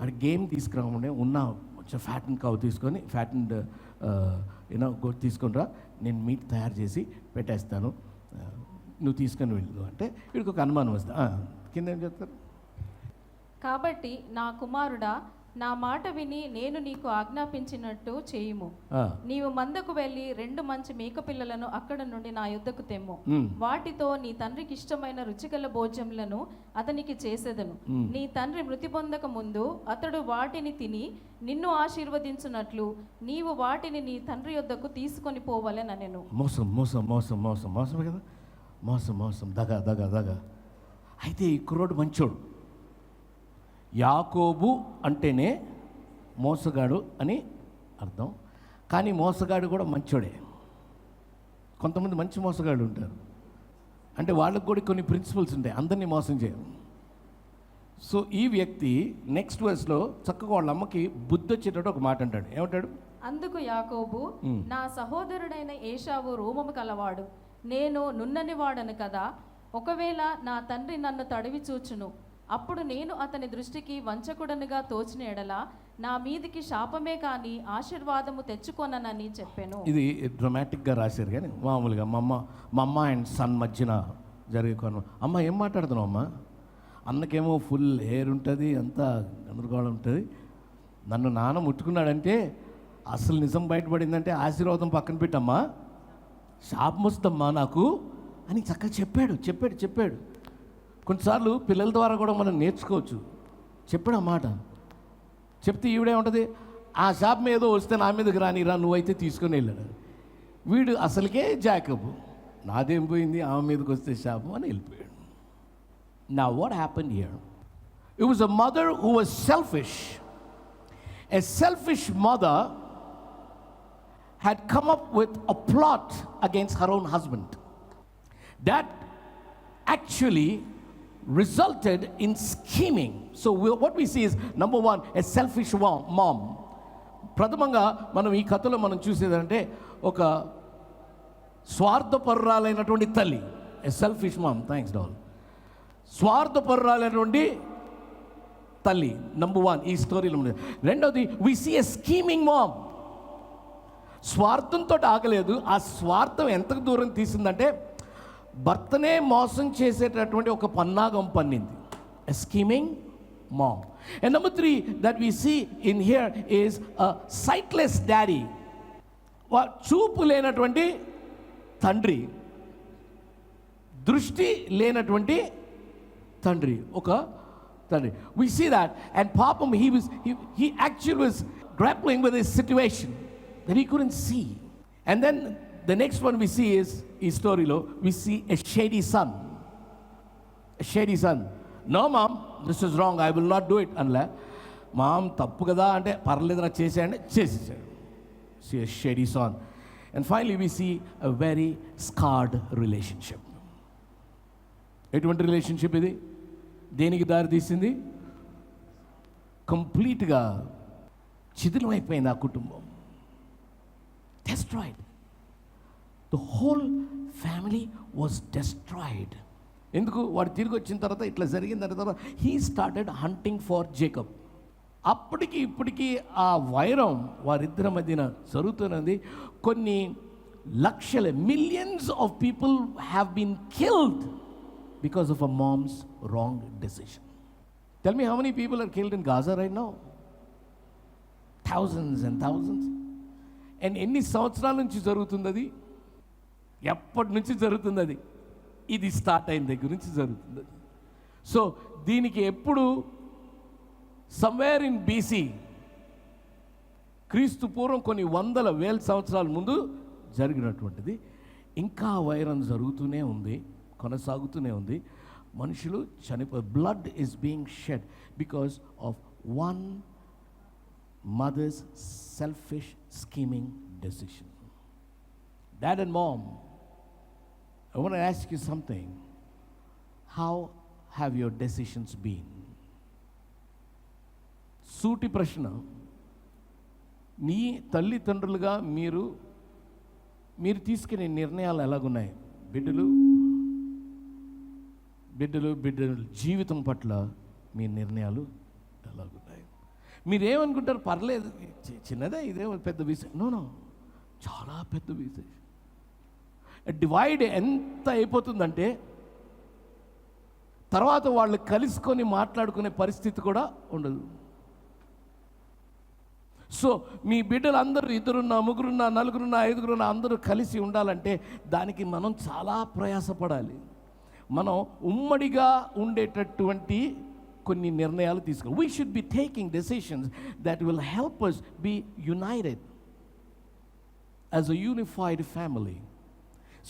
అది గేమ్ తీసుకురామంటే ఉన్న కొంచెం ఫ్యాట్ అండ్ కవ్ తీసుకొని, ఫ్యాట్ అండ్ గోట్ తీసుకొని రా, నేను మీట్ తయారు చేసి పెట్టేస్తాను, నువ్వు తీసుకొని వెళ్ళు అంటే వీడికి ఒక అనుమానం వస్తుంది. కింద ఏం చెప్తారు, కాబట్టి నా కుమారుడా నా మాట విని నేను నీకు ఆజ్ఞాపించినట్టు చేయుము. నీవు మందకు వెళ్ళి 2 మంచి మేక పిల్లలను అక్కడ నుండి నా యుద్ధకు తెమ్ము, వాటితో నీ తండ్రికి ఇష్టమైన రుచిగల భోజ్యములను అతనికి చేసేదను. నీ తండ్రి మృతి పొందక ముందు అతడు వాటిని తిని నిన్ను ఆశీర్వదించున్నట్లు నీవు వాటిని నీ తండ్రి యొద్దకు తీసుకొని పోవలెనెను. మోసం మోసం మోసం మోసం మోసం కదా, మోసం మోసం, దగా. అయితే ఈ కుర్రోడు మంచోడు. యాకోబు అంటేనే మోసగాడు అని అర్థం, కానీ మోసగాడు కూడా మంచోడే. కొంతమంది మంచి మోసగాడు ఉంటారు, అంటే వాళ్ళకు కూడా కొన్ని ప్రిన్సిపల్స్ ఉంటాయి, అందరినీ మోసం చేయరు. సో ఈ వ్యక్తి నెక్స్ట్ వర్స్లో చక్కగా వాళ్ళ అమ్మకి బుద్ధి వచ్చేటట్టు ఒక మాట అంటాడు. ఏమంటాడు, అందుకు యాకోబు, నా సహోదరుడైన ఏశావు రూపము కలవాడు, నేను నున్నని వాడను కదా, ఒకవేళ నా తండ్రి నన్ను తడివి చూచును, అప్పుడు నేను అతని దృష్టికి వంచకుడనుగా తోచిన ఎడల నా మీదికి శాపమే కానీ ఆశీర్వాదము తెచ్చుకొననని చెప్పాను. ఇది డ్రామాటిక్గా రాశారు, కానీ మామూలుగా మా అమ్మ అండ్ సన్ మధ్యన జరిగే కొన, అమ్మ ఏం మాట్లాడుతున్నావు అమ్మ, అన్నకేమో ఫుల్ హెయిర్ ఉంటుంది, అంతా గందరగోళం ఉంటుంది. నన్ను నాన్న ముట్టుకున్నాడంటే అసలు నిజం బయటపడిందంటే ఆశీర్వాదం పక్కన పెట్టమ్మా, శాపం వస్తమ్మా నాకు అని చక్కగా చెప్పాడు. కొన్నిసార్లు పిల్లల ద్వారా కూడా మనం నేర్చుకోవచ్చు. చెప్పాడు ఆ మాట. చెప్తే ఈవిడే ఉంటుంది, ఆ శాపం ఏదో వస్తే నా మీదకి రానిరా, నువ్వైతే తీసుకొని వెళ్ళాడు. వీడు అసలుకే జాకబు, నాదేం పోయింది, ఆమె మీదకి వస్తే శాపం అని వెళ్ళిపోయాడు. Now what happened here? It was a mother who was selfish. A selfish mother had come up with a plot against her own husband. That actually resulted in scheming. So what we see is, number one, a selfish mom. ప్రథమంగా మనం ఈ కథలో మనం చూసేదంటే ఒక స్వార్థపరురాలైనటువంటి తల్లి, a selfish mom. Thanks doll. స్వార్థపరురాలైనటువంటి తల్లి నంబర్ వన్ ఈ స్టోరీలో ఉంది. రెండవది, we see a scheming mom. స్వార్థంతో ఆగలేదు, ఆ స్వార్థం ఎంతకు దూరం తీసిందంటే భర్తనే మోసం చేసేటటువంటి ఒక పన్నాగం పన్నింది. ఎ scheming mom. And number three that we see in here is a sightless daddy. చూపు లేనటువంటి తండ్రి, దృష్టి లేనటువంటి తండ్రి, ఒక తండ్రి. We see that, and Papam, he actually was grappling with his situation that he couldn't see. And then the next one we see is ఈ స్టోరీలో we see a shady son. No mom, this is wrong, I will not do it. అనలే, ma'am తప్పు కదా అంటే పర్లేదు నాకు చేసేయండి, చేసేసాడు. See a shady son. And finally we see a very scarred relationship. ఎటువంటి రిలేషన్షిప్ ఇది? దేనికి దారి తీసింది? కంప్లీట్గా చిదిలమైపోయింది ఆ కుటుంబం. Destroyed. The whole family was destroyed. ఎందుకు? వాడు తిరిగి వచ్చిన తర్వాత ఇట్లా జరిగిన తర్వాత he started hunting for Jacob. అప్పటికి ఇప్పటికీ ఆ వైరం వారిద్దరి మధ్యన జరుగుతున్నది. కొన్ని లక్షల, millions of people have been killed because of a mom's wrong decision. Tell me how many people are killed in Gaza right now? Thousands and thousands. And ఎన్ని సంవత్సరాల నుంచి జరుగుతుంది అది? ఎప్పటి నుంచి జరుగుతుంది అది? ఇది స్టార్ట్ అయిన దగ్గర నుంచి జరుగుతుంది. సో దీనికి ఎప్పుడు సమ్వేర్ ఇన్ బీసీ, క్రీస్తు పూర్వం కొన్ని వందల వేల సంవత్సరాల ముందు జరిగినటువంటిది. ఇంకా వైరం జరుగుతూనే ఉంది, కొనసాగుతూనే ఉంది. మనుషులు చనిపోయి, blood is being shed because of one mother's selfish scheming decision. Dad and mom, I want to ask you something. How have your decisions been? సూటి ప్రశ్న. నీ తల్లిదండ్రులుగా మీరు తీసుకునే నిర్ణయాలు ఎలాగున్నాయి? బిడ్డలు జీవితం పట్ల మీ నిర్ణయాలు ఎలాగున్నాయి? మీరేమనుకుంటారు? పర్లేదు, చిన్నదే, ఇదే పెద్ద విషయం. నో, చాలా పెద్ద విషయం. డివైడ్ ఎంత అయిపోతుందంటే తర్వాత వాళ్ళు కలుసుకొని మాట్లాడుకునే పరిస్థితి కూడా ఉండదు. సో మీ బిడ్డలు అందరూ, ఇద్దరున్నా, ముగ్గురున్నా, నలుగురున్నా, ఐదుగురున్నా, అందరూ కలిసి ఉండాలంటే దానికి మనం చాలా ప్రయాసపడాలి. మనం ఉమ్మడిగా ఉండేటటువంటి కొన్ని నిర్ణయాలు తీసుకోవాలి. We should be taking decisions that will help us be united as a unified family.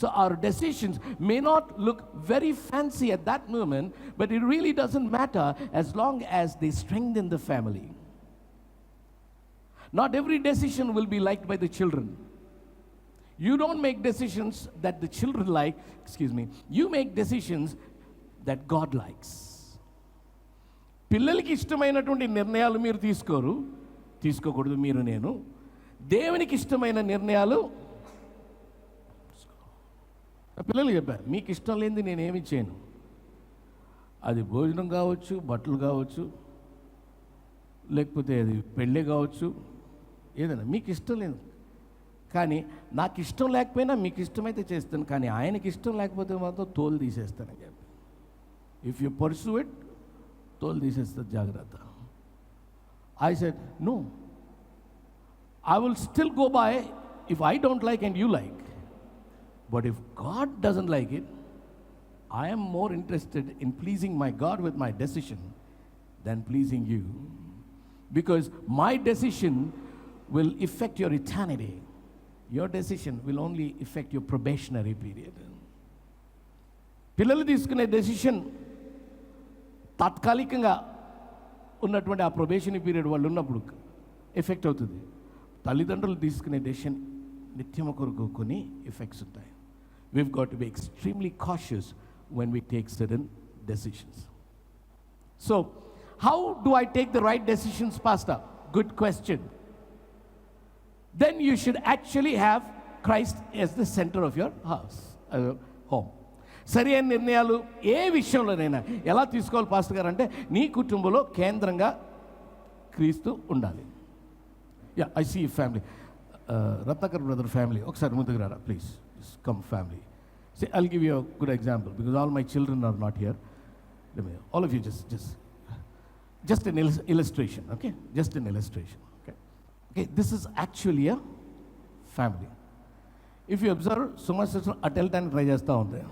So our decisions may not look very fancy at that moment, but it really doesn't matter as long as they strengthen the family. Not every decision will be liked by the children. You don't make decisions that the children like, you make decisions that God likes. పిల్లలకి ఇష్టమైనటువంటి నిర్ణయాలు మీరు తీసుకోకూడదు. నేను దేవునికి ఇష్టమైన నిర్ణయాలు పిల్లలు చెప్పారు, మీకు ఇష్టం లేనిది నేనేమి చేయను. అది భోజనం కావచ్చు, బట్టలు కావచ్చు, లేకపోతే అది పెళ్ళి కావచ్చు, ఏదైనా మీకు ఇష్టం లేదు. కానీ నాకు ఇష్టం లేకపోయినా మీకు ఇష్టమైతే చేస్తాను, కానీ ఆయనకి ఇష్టం లేకపోతే మాత్రం తోలు తీసేస్తానని చెప్పి. ఇఫ్ యూ పర్సూ ఇట్, తోలు తీసేస్తుంది జాగ్రత్త. I said, no. I will still go by if I don't like and you like. But if God doesn't like it, I am more interested in pleasing my God with my decision than pleasing you. Because my decision will affect your eternity. Your decision will only affect your probationary period. పిల్లలు తీసుకునే decision తాత్కాలికంగా ఉన్నటువంటి ఆ probationary period వాళ్ళు ఉన్నప్పుడు effect అవుతుంది. తల్లిదండ్రులు తీసుకునే డెసిషన్ నిత్యము కొరకు కొన్ని ఎఫెక్ట్స్ ఉంటాయి. Weave got to be extremely cautious when we take certain decisions. So, how do I take the right decisions, Pastor? Good question. Then you should actually have Christ as the center of your house, home. సరి అయిన నిర్ణయాలు ఏ విషయంలోనైనా ఎలా తీసుకోవాలి pastor గారు అంటే, నీ కుటుంబంలో కేంద్రంగా క్రీస్తు ఉండాలి. Yeah, I see family, Ratnakar brother family, ఒకసారి ముందుకు రారా please, come family. See, I'll give you a good example because all my children are not here. All of you just an illustration, okay? Just an illustration, okay? Okay, this is actually a family. If you observe, Suma sister అటెల్టానికి try చేస్తూ ఉంది.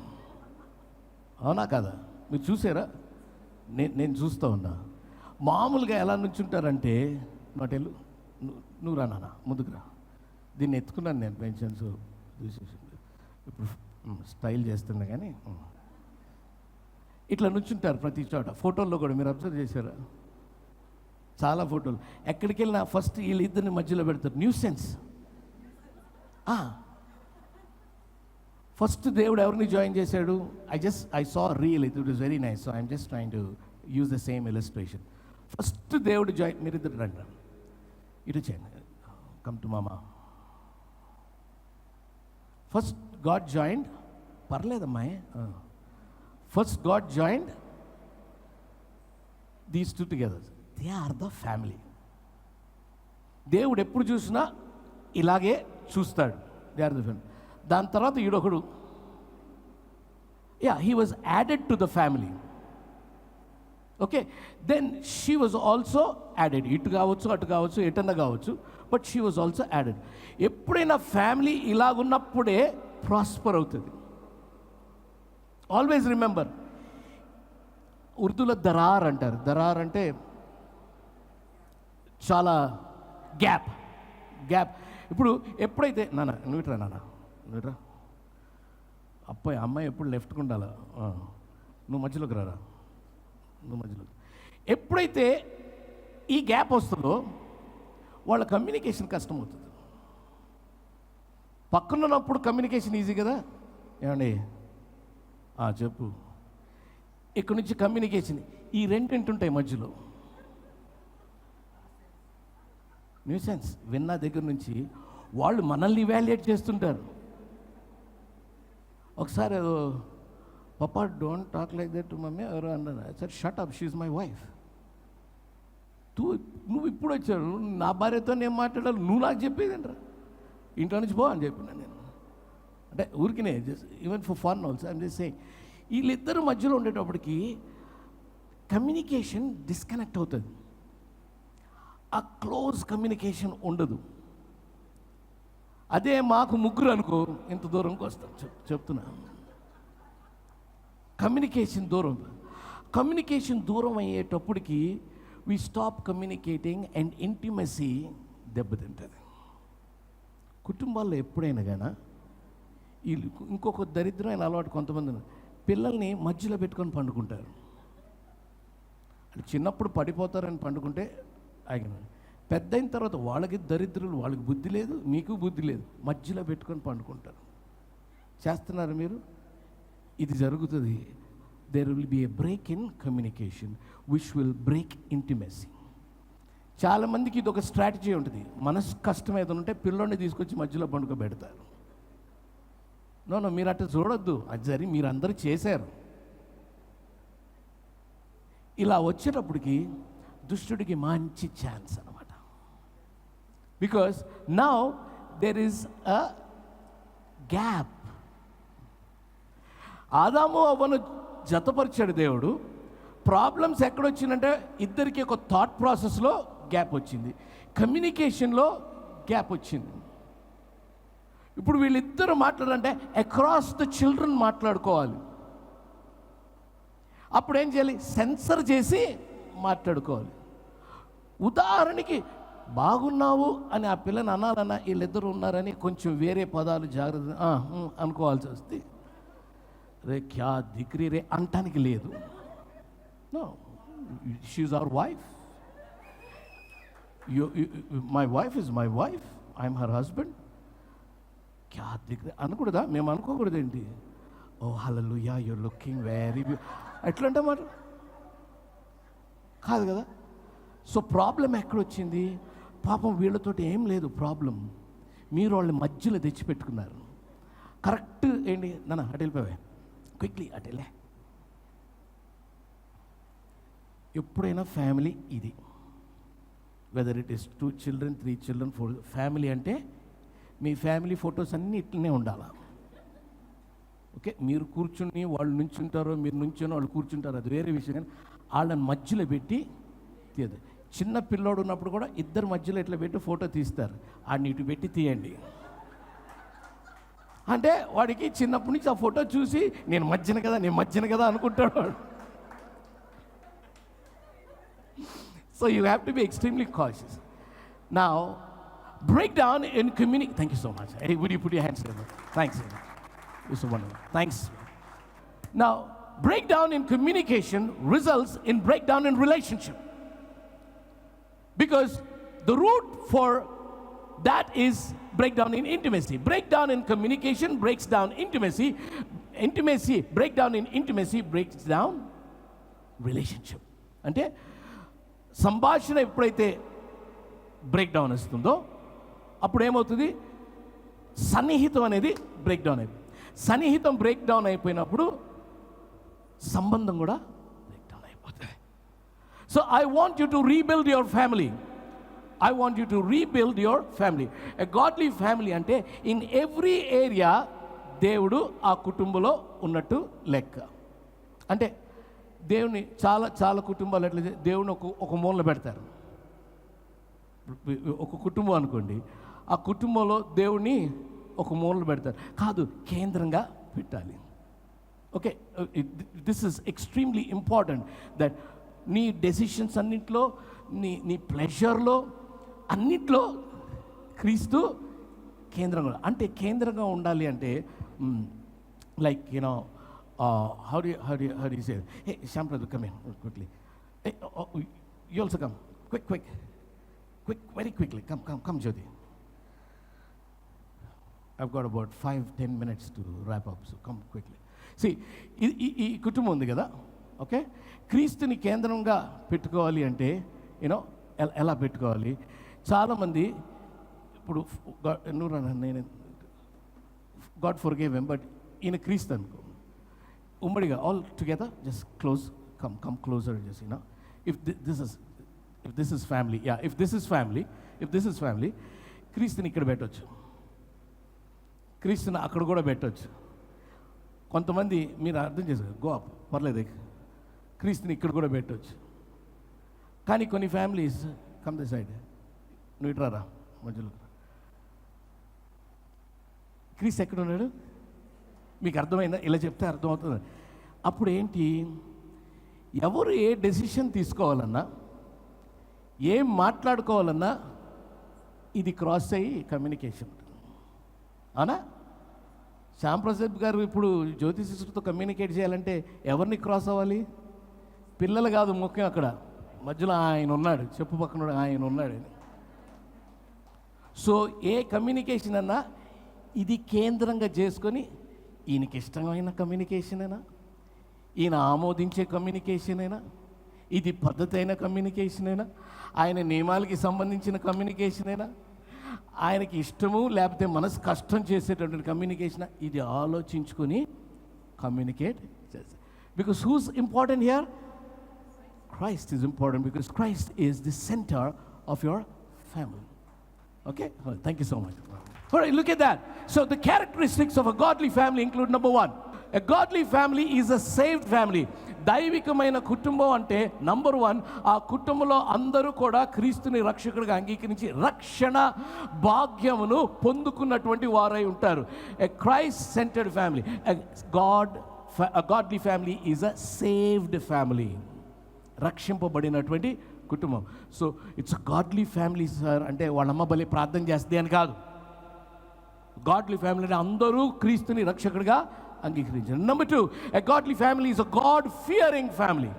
అవునా కదా? మీరు చూసారా? నేను చూస్తూ ఉన్నా. మామూలుగా ఎలా నుంచుంటారంటే, నోటెళ్ళు నువ్వు రా నాన్న ముందుకు రా, దీన్ని ఎత్తుకున్నాను నేను పెన్షన్స్ చూసేసి, ఇప్పుడు స్టైల్ చేస్తున్నా కానీ ఇట్లా నుంచుంటారు ప్రతి చోట. ఫోటోల్లో కూడా మీరు అబ్జర్వ్ చేశారా? చాలా ఫోటోలు ఎక్కడికి వెళ్ళినా ఫస్ట్ వీళ్ళిద్దరిని మధ్యలో పెడతారు. న్యూసెన్స్. ఫస్ట్ దేవుడు ఎవరిని జాయిన్ చేశాడు? I saw real, it was very nice. So I'm just trying to use the same illustration. First దేవుడు జాయిన్, మీరిద్దరు రండి ఇటు చేయండి, కమ్ టు మామా. First God joined, parledamma. First God joined these two together. They are the family. దేవుడు ఎప్పుడు చూసినా ఇలాగే చూస్తాడు. They are the family. దాని తర్వాత ఈడొకడు, yeah, he was added to the family. Okay, then she was also added. ఇటు కావచ్చు, అటు కావచ్చు, ఎటన్నా కావచ్చు, but she was also added. ఎప్పుడైనా ఫ్యామిలీ ఇలాగున్నప్పుడే ప్రాస్పర్ అవుతుంది. ఆల్వేస్ రిమెంబర్, ఉర్దూలో దరార్ అంటారు. దరార్ అంటే చాలా గ్యాప్. ఇప్పుడు ఎప్పుడైతే నువ్వుట్రా నువ్వుట్రా, అమ్మాయి ఎప్పుడు లెఫ్ట్కి ఉండాలా, నువ్వు మధ్యలోకి రారా, నువ్వు మధ్యలో. ఎప్పుడైతే ఈ గ్యాప్ వస్తుందో వాళ్ళ కమ్యూనికేషన్ కష్టమవుతుంది. పక్కనున్నప్పుడు కమ్యూనికేషన్ ఈజీ కదా, ఏమండి చెప్పు, ఇక్కడ నుంచి కమ్యూనికేషన్ ఈ రెండింటుంటాయి మధ్యలో. న్యూసెన్స్ విన్న దగ్గర నుంచి వాళ్ళు మనల్ని ఇవాల్యుయేట్ చేస్తుంటారు. ఒకసారి papa don't talk like that to mummy ఎవరు అన్నాను. Sir shut up, she is my wife. నువ్వు ఇప్పుడు వచ్చాడు, నా భార్యతో నేను మాట్లాడాలి, నువ్వు నాకు చెప్పేదంటరా, ఇంట్లో నుంచి పో అని చెప్పినా నేను. అంటే ఊరికినే just even for fun also I'm just saying. వీళ్ళిద్దరు మధ్యలో ఉండేటప్పటికి కమ్యూనికేషన్ డిస్కనెక్ట్ అవుతుంది. ఆ క్లోజ్ కమ్యూనికేషన్ ఉండదు. అదే మాకు ముగ్గురు అనుకో, ఇంత దూరంకి వస్తాం. చెప్తున్నా, కమ్యూనికేషన్ దూరం అయ్యేటప్పటికి we stop communicating and intimacy దెబ్బతింటుంది. కుటుంబాల్లో ఎప్పుడైనా కానీ ఇంకొక దరిద్రమైన అలవాటు కొంతమంది పిల్లల్ని మధ్యలో పెట్టుకొని పండుకుంటారు. అంటే చిన్నప్పుడు పడిపోతారని పండుకుంటే ఆగిన, పెద్ద అయిన తర్వాత వాళ్ళకి దరిద్రులు, వాళ్ళకి బుద్ధి లేదు, మీకు బుద్ధి లేదు, మధ్యలో పెట్టుకొని పండుకుంటారు. చేస్తున్నారు మీరు? ఇది జరుగుతుంది. There will be a break in communication which will break intimacy. చాలామందికి ఇది ఒక స్ట్రాటజీ ఉంటుంది. మనసు కష్టం ఏదైనా ఉంటే పిల్లోని తీసుకొచ్చి మధ్యలో పండుకోబెడతారు. నో మీరు అట్లా చూడొద్దు, అది సరి మీరు అందరూ చేశారు. ఇలా వచ్చేటప్పటికి దుష్టుడికి మంచి ఛాన్స్ అన్నమాట. Because now there is a gap. ఆదాము అవ్వను జతపరిచాడు దేవుడు, ప్రాబ్లమ్స్ ఎక్కడొచ్చిందంటే ఇద్దరికి ఒక థాట్ ప్రాసెస్లో గ్యాప్ వచ్చింది, కమ్యూనికేషన్లో గ్యాప్ వచ్చింది. ఇప్పుడు వీళ్ళిద్దరూ మాట్లాడాలంటే అక్రాస్ ద చిల్డ్రన్ మాట్లాడుకోవాలి. అప్పుడు ఏం చేయాలి? సెన్సర్ చేసి మాట్లాడుకోవాలి. ఉదాహరణకి బాగున్నావు అని ఆ పిల్లని అనాలన్నా వీళ్ళిద్దరు ఉన్నారని కొంచెం వేరే పదాలు జాగ్రత్త అనుకోవాల్సి వస్తే రే క్యా దిక్రీ రే అంటానికి లేదు. No, she is our wife, my wife is my wife, I'm her husband. క్యా దిక్రీ అనకూడదా? మేము అనుకోకూడదు ఏంటి? Oh hallelujah you're looking very ఎట్లా అంటే మాట కాదు కదా. సో ప్రాబ్లం ఎక్కడొచ్చింది? పాపం వీళ్ళతోటి ఏం లేదు ప్రాబ్లం, మీరు వాళ్ళ మధ్యలో తెచ్చిపెట్టుకున్నారు. కరెక్ట్ ఏంటి నాన్న అటు వెళ్ళిపోయావే క్విక్లీ అటు వెళ్ళే. ఎప్పుడైనా ఫ్యామిలీ ఇది, whether it is 2 children 3 children 4 family అంటే మీ ఫ్యామిలీ ఫొటోస్ అన్నీ ఇట్లనే ఉండాలి. ఓకే, మీరు కూర్చుని వాళ్ళు నుంచుంటారో మీరు నుంచుని వాళ్ళు కూర్చుంటారో అది వేరే విషయం, కానీ వాళ్ళని మధ్యలో పెట్టి తీయదు. చిన్న పిల్లోడు ఉన్నప్పుడు కూడా ఇద్దరు మధ్యలో ఇట్లా పెట్టి ఫోటో తీస్తారు, ఆడిని ఇటు పెట్టి తీయండి అంటే వాడికి చిన్నప్పటి నుంచి ఆ ఫోటో చూసి నేను మధ్యన కదా అనుకుంటాడు వాడు. So you have to be extremely cautious. Now break down in communication. Thank you so much. Hey, would you put your hands together? Thanks. You're so wonderful. Thanks. Now, breakdown in communication results in breakdown in relationship. Because the root for that is breakdown in intimacy. Breakdown in communication breaks down intimacy. Breakdown in intimacy breaks down relationship. అంటే సంభాషణ ఎప్పుడైతే break down వస్తుందో అప్పుడు ఏమవుతుంది? సన్నిహితం అనేది break down అయిపోయింది. సన్నిహితం break down అయిపోయినప్పుడు సంబంధం కూడా బ్రేక్ డౌన్ అయిపోతుంది. So I want you to rebuild your family. I want you to rebuild your family. A godly family అంటే ఇన్ ఎవ్రీ ఏరియా దేవుడు ఆ కుటుంబంలో ఉన్నట్టు లెక్క. అంటే దేవుని చాలా కుటుంబాలు ఎట్లా దేవుని ఒక మూలన పెడతారు. ఒక కుటుంబం అనుకోండి, ఆ కుటుంబంలో దేవుణ్ణి ఒక మూలన పెడతారు కాదు, కేంద్రంగా పెట్టాలి. Okay, this is extremely important that నీ డెసిషన్స్ అన్నింటిలో నీ ప్లెజర్లో అన్నిట్లో క్రీస్తు కేంద్రంగా. అంటే కేంద్రంగా ఉండాలి అంటే like you know how do you say it? Hey Shampradu, come in quickly. Hey, you also come quick very quickly. Come Jyoti. I've got about 5-10 minutes to wrap up, so come quickly. See, ఈ కుటుంబం ఉంది కదా, okay, క్రీస్తుని కేంద్రంగా పెట్టుకోవాలి అంటే you know ఎలా పెట్టుకోవాలి? చాలామంది ఇప్పుడు నేను గాడ్ ఫర్గేవ్ హిమ్, బట్ ఈయన క్రీస్తు అనుకో ఉమ్మడిగా all together just come closer just you know if this is family, if this is family క్రీస్తుని ఇక్కడ పెట్టవచ్చు, క్రీస్తుని అక్కడ కూడా పెట్టవచ్చు. కొంతమంది మీరు అర్థం చేశారు, గో అప్ పర్లేదు, క్రీస్తుని ఇక్కడ కూడా పెట్టవచ్చు. కానీ కొన్ని ఫ్యామిలీస్ కమ్ ది సైడ్, నువ్వు ఇట్రారా మధ్యలో, క్రీస్తు ఎక్కడ ఉన్నాడు? మీకు అర్థమైందా? ఇలా చెప్తే అర్థమవుతుంది. అప్పుడు ఏంటి, ఎవరు ఏ డెసిషన్ తీసుకోవాలన్నా ఏం మాట్లాడుకోవాలన్నా ఇది క్రాస్ అయ్యి కమ్యూనికేషన్ ఉంటుంది. అవునా? శ్యాంప్రసాద్ గారు ఇప్పుడు జ్యోతి సిస్టర్తో కమ్యూనికేట్ చేయాలంటే ఎవరిని క్రాస్ అవ్వాలి? పిల్లలు కాదు ముఖ్యం, అక్కడ మధ్యలో ఆయన ఉన్నాడు, చెప్పు పక్కన ఆయన ఉన్నాడు. సో ఏ కమ్యూనికేషన్ అన్నా ఇది కేంద్రంగా చేసుకొని ఈయనకి ఇష్టమైన కమ్యూనికేషన్ అయినా, ఈయన ఆమోదించే కమ్యూనికేషన్ అయినా, ఇది పద్ధతి అయిన కమ్యూనికేషన్ అయినా, ఆయన నియమాలకి సంబంధించిన కమ్యూనికేషన్ అయినా, ఆయనకి ఇష్టము లేకపోతే మనసు కష్టం చేసేటటువంటి కమ్యూనికేషన్, ఇది ఆలోచించుకొని కమ్యూనికేట్ చేస్తారు. Because who's important here? Christ is important, because Christ is the center of your family. Okay? Well, thank you so much. All right, look at that. So the characteristics of a godly family include, number 1, a godly family is a saved family. దైవికమైన కుటుంబం అంటే number 1, ఆ కుటుంబంలో అందరూ కూడా క్రీస్తుని రక్షకుడిగా అంగీకరించి రక్షణ భాగ్యమును పొందుకున్నటువంటి వారై ఉంటారు. A Christ centred family, a godly family is a saved family. రక్షింపబడినటువంటి కుటుంబం. So it's a godly family sir అంటే వాళ్ళమ్మ బలి ప్రార్థన చేస్తుంది అని కాదు. గాడ్లీ ఫ్యామిలీ అంటే అందరూ క్రీస్తుని రక్షకుడిగా అంగీకరించారు. Number 2, a godly family is a God Fearing family.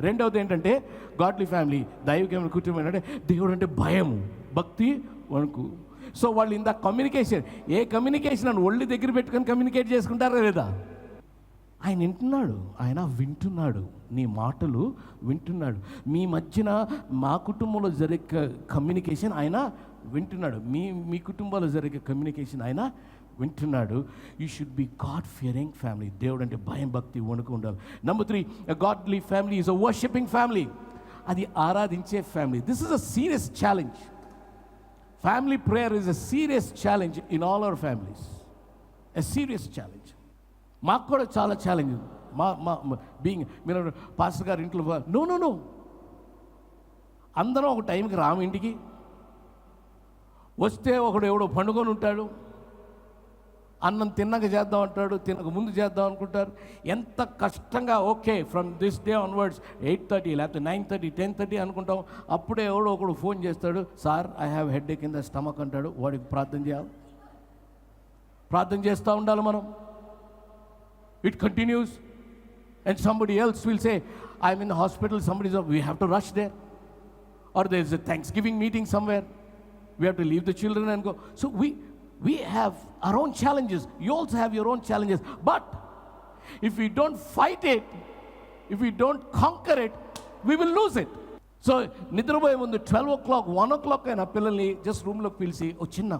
రెండవది ఏంటంటే గాడ్లీ ఫ్యామిలీ, దైవికమైన కుటుంబం ఏంటంటే దేవుడు అంటే భయము, భక్తి, వణుకు. సో వాళ్ళు ఇంత కమ్యూనికేషన్, ఏ కమ్యూనికేషన్ అని ఒళ్ళు దగ్గర పెట్టుకొని కమ్యూనికేట్ చేసుకుంటారా లేదా? ఆయన వింటున్నాడు, ఆయన వింటున్నాడు, నీ మాటలు వింటున్నాడు. మీ మధ్యన మా కుటుంబంలో జరిగే కమ్యూనికేషన్ ఆయన వింటున్నాడు, మీ కుటుంబంలో జరిగే కమ్యూనికేషన్ ఆయన వింటున్నాడు. You should be God Fearing family. దేవుడు అంటే భయం, భక్తి, వణుకు ఉండాలి. Number 3, a godly family is a worshipping family. అది ఆరాధించే family. This is a serious challenge. Family prayer is a serious challenge in all our families. A serious challenge. మాకు కూడా చాలా ఛాలెంజ్. మా బీయింగ్ మీరు పాస్టర్ గారు ఇంట్లో నో అందరం ఒక టైంకి రాము ఇంటికి. వస్తే ఒకడు ఎవడో పండుకొని ఉంటాడు, అన్నం తిన్నాక చేద్దాం అంటాడు, తినక ముందు చేద్దాం అనుకుంటారు. ఎంత కష్టంగా okay from this day onwards 8:30 లేకపోతే 9:30 10:30 అనుకుంటాం. అప్పుడే ఎవడో ఒకడు ఫోన్ చేస్తాడు, sir I have headache in the stomach అంటాడు. వాడికి ప్రార్థన చేయాలి, ప్రార్థన చేస్తూ ఉండాలి మనం. It continues, and somebody else will say, I'm in the hospital, we have to rush there. Or there's a Thanksgiving meeting somewhere, we have to leave the children and go. So we have our own challenges. You also have your own challenges. But if we don't fight it, if we don't conquer it, we will lose it. So నిద్రపోయే ముందు 12 o'clock 1 o'clock అయినా పిల్లల్ని just రూమ్లోకి పిలిచి ఓ చిన్న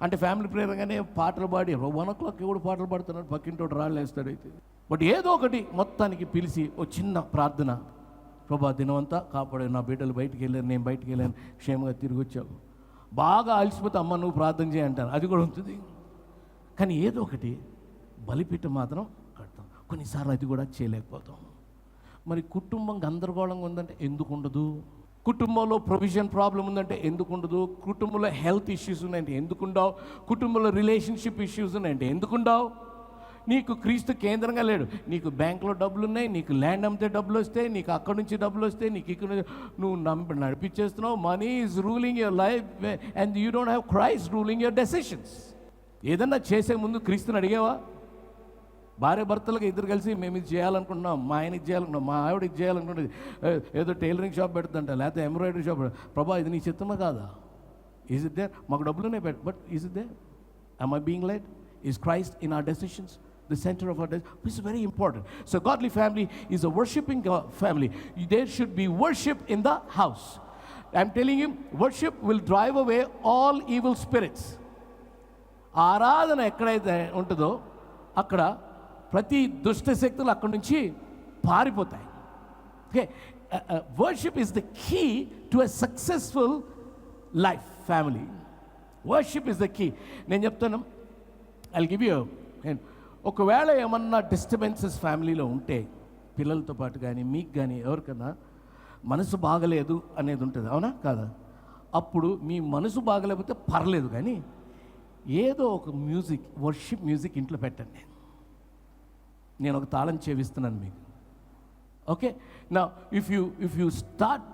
అంటే family prayer గానే పాటలు పాడి 1 o'clock ఎవడు పాటలు పాడుతున్నాడు, పక్కింటోడు రాళ్ళు వేస్తాడు. అయితే బట్ ఏదో ఒకటి మొత్తానికి పిలిచి ఓ చిన్న ప్రార్థన, ప్రభా దినమంతా కాపాడే, నా బిడ్డలు బయటికి వెళ్ళాను, నేను బయటికి వెళ్ళాను, క్షేమంగా తిరిగి వచ్చావు. బాగా అలసిపోతే అమ్మ నువ్వు ప్రార్థన చేయంటాను, అది కూడా ఉంటుంది. కానీ ఏదో ఒకటి బలిపీఠం మాత్రం కడతాం. కొన్నిసార్లు అది కూడా చేయలేకపోతాం. మరి కుటుంబం గందరగోళంగా ఉందంటే ఎందుకు ఉండదు? కుటుంబంలో ప్రొవిజన్ ప్రాబ్లం ఉందంటే ఎందుకు ఉండదు? కుటుంబంలో హెల్త్ ఇష్యూస్ ఉన్నాయంటే ఎందుకుండవు? కుటుంబంలో రిలేషన్షిప్ ఇష్యూస్ ఉన్నాయంటే ఎందుకుండవు? నీకు క్రీస్తు కేంద్రంగా లేడు. నీకు బ్యాంకులో డబ్బులు ఉన్నాయి, నీకు ల్యాండ్ అమ్మితే డబ్బులు వస్తాయి, నీకు అక్కడి నుంచి డబ్బులు వస్తాయి, నీకు ఇక్కడ నువ్వు నడిపించేస్తున్నావు. Money is ruling your life and you don't have Christ ruling your decisions. ఏదన్నా చేసే ముందు క్రీస్తుని అడిగేవా? భార్య భర్తలకు ఇద్దరు కలిసి మేము ఇది చేయాలనుకుంటున్నాం, మా ఆయన ఇది చేయాలనుకుంటున్నాం, మా ఆవిడ ఇది చేయాలనుకుంటుంది, ఏదో టైలరింగ్ షాప్ పెడుతుందంట, లేకపోతే ఎంబ్రాయిడరీ షాప్ ప్రభా ఇది నీ చిత్తమా కాదా? Is it there? మాకు డబ్బులునే but is it there? am I being led? Is Christ in our decisions the center of our decisions? This is very important. So godly family is a worshiping family. There should be worship in the house. I'm telling you, worship will drive away all evil spirits. ఆరాధన ఎక్కడైతే ఉంటుందో అక్కడ ప్రతి దుష్ట శక్తులు అక్కడి నుంచి పారిపోతాయి. Okay, worship is the key to a successful life family. Worship is the key. నేను చెప్తాను, ఐ విల్ గివ్ యూ. ఒకవేళ ఏమన్నా డిస్టర్బెన్సెస్ ఫ్యామిలీలో ఉంటే పిల్లలతో పాటు కానీ మీకు కానీ ఎవరికన్నా మనసు బాగలేదు అనేది ఉంటుంది, అవునా కాదా? అప్పుడు మీ మనసు బాగలేకపోతే పర్లేదు, కానీ ఏదో ఒక మ్యూజిక్, వర్షిప్ మ్యూజిక్ ఇంట్లో పెట్టండి. నేను ఒక తాళం చేవిస్తున్నాను మీకు. ఓకే, నా ఇఫ్ యూ స్టార్ట్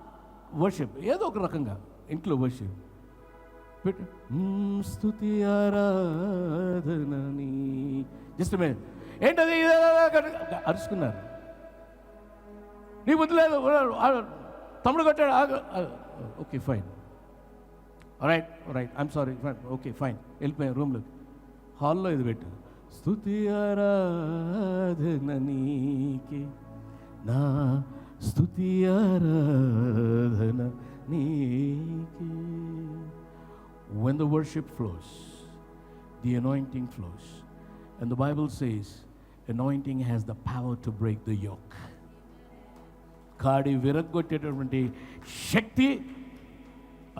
వర్షిప్ ఏదో ఒక రకంగా ఇంట్లో వర్షిప్ పెట్టి స్తుతి ఆరాధనని జస్ట్ మినిట్ ఏంటది అరుచుకున్నారు, నీ బుద్ధి లేదు, తమ్ముడు కొట్టాడు, okay fine, right I'm sorry, fine, okay fine, వెళ్ళిపోయాను రూమ్లోకి. హాల్లో ఇది పెట్టు, స్తుతి ఆరాధన నీకే, నా స్తుతి ఆరాధన నీకే. When the worship flows, the anointing flows. And the Bible says, anointing has the power to break the yoke. కాడి విరగ్గొట్టేటటువంటి శక్తి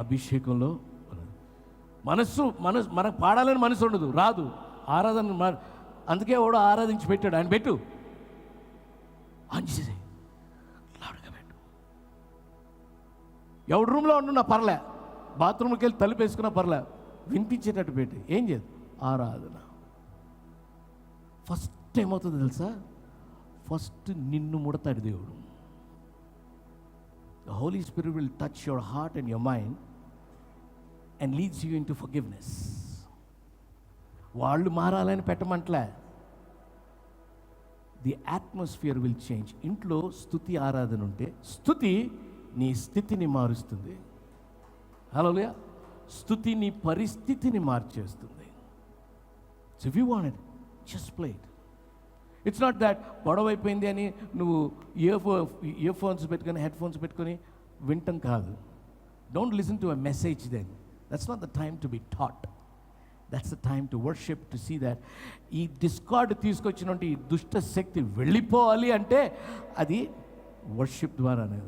అభిషేకంలో మనకు పాడాలని మనసు ఉండదు, రాదు ఆరాధన. అందుకే వాడు ఆరాధించి పెట్టాడు, ఆయన పెట్టు. ఆన్ చేసేయి, లౌడ్గా పెట్టు. ఎవరి రూమ్లో ఉంటున్నా పర్లే, బాత్రూమ్కి వెళ్ళి తలుపు వేసుకున్నా పర్లే, వినిపించేటట్టు పెట్టి. ఏం చేయదు, ఆరాధన. ఫస్ట్ ఏమవుతుందో తెలుసా? ఫస్ట్ నిన్ను ముడతాడు దేవుడు. The Holy Spirit will touch your heart and your mind and leads you into forgiveness. వాళ్ళు మారాలని పెట్టమంటలే, ది అట్మాస్ఫియర్ విల్ చేంజ్. ఇంట్లో స్తుతి ఆరాధన ఉంటే స్తుతి నీ స్థితిని మారుస్తుంది. హల్లెలూయా. స్తుతి నీ పరిస్థితిని మార్చేస్తుంది. So if you want it, just play it. It's not that గొడవ అయిపోయింది అని నువ్వు ఇయర్ ఫోన్స్ పెట్టుకొని హెడ్ ఫోన్స్ పెట్టుకొని వింటం కాదు. Don't listen to a message then. That's not the time to be taught. That's the time to worship, to see that ఈ discord తీసుకొచ్చినట్టు ఈ దుష్ట శక్తి వెళ్ళిపోవాలి అంటే అది వర్షిప్ ద్వారానే.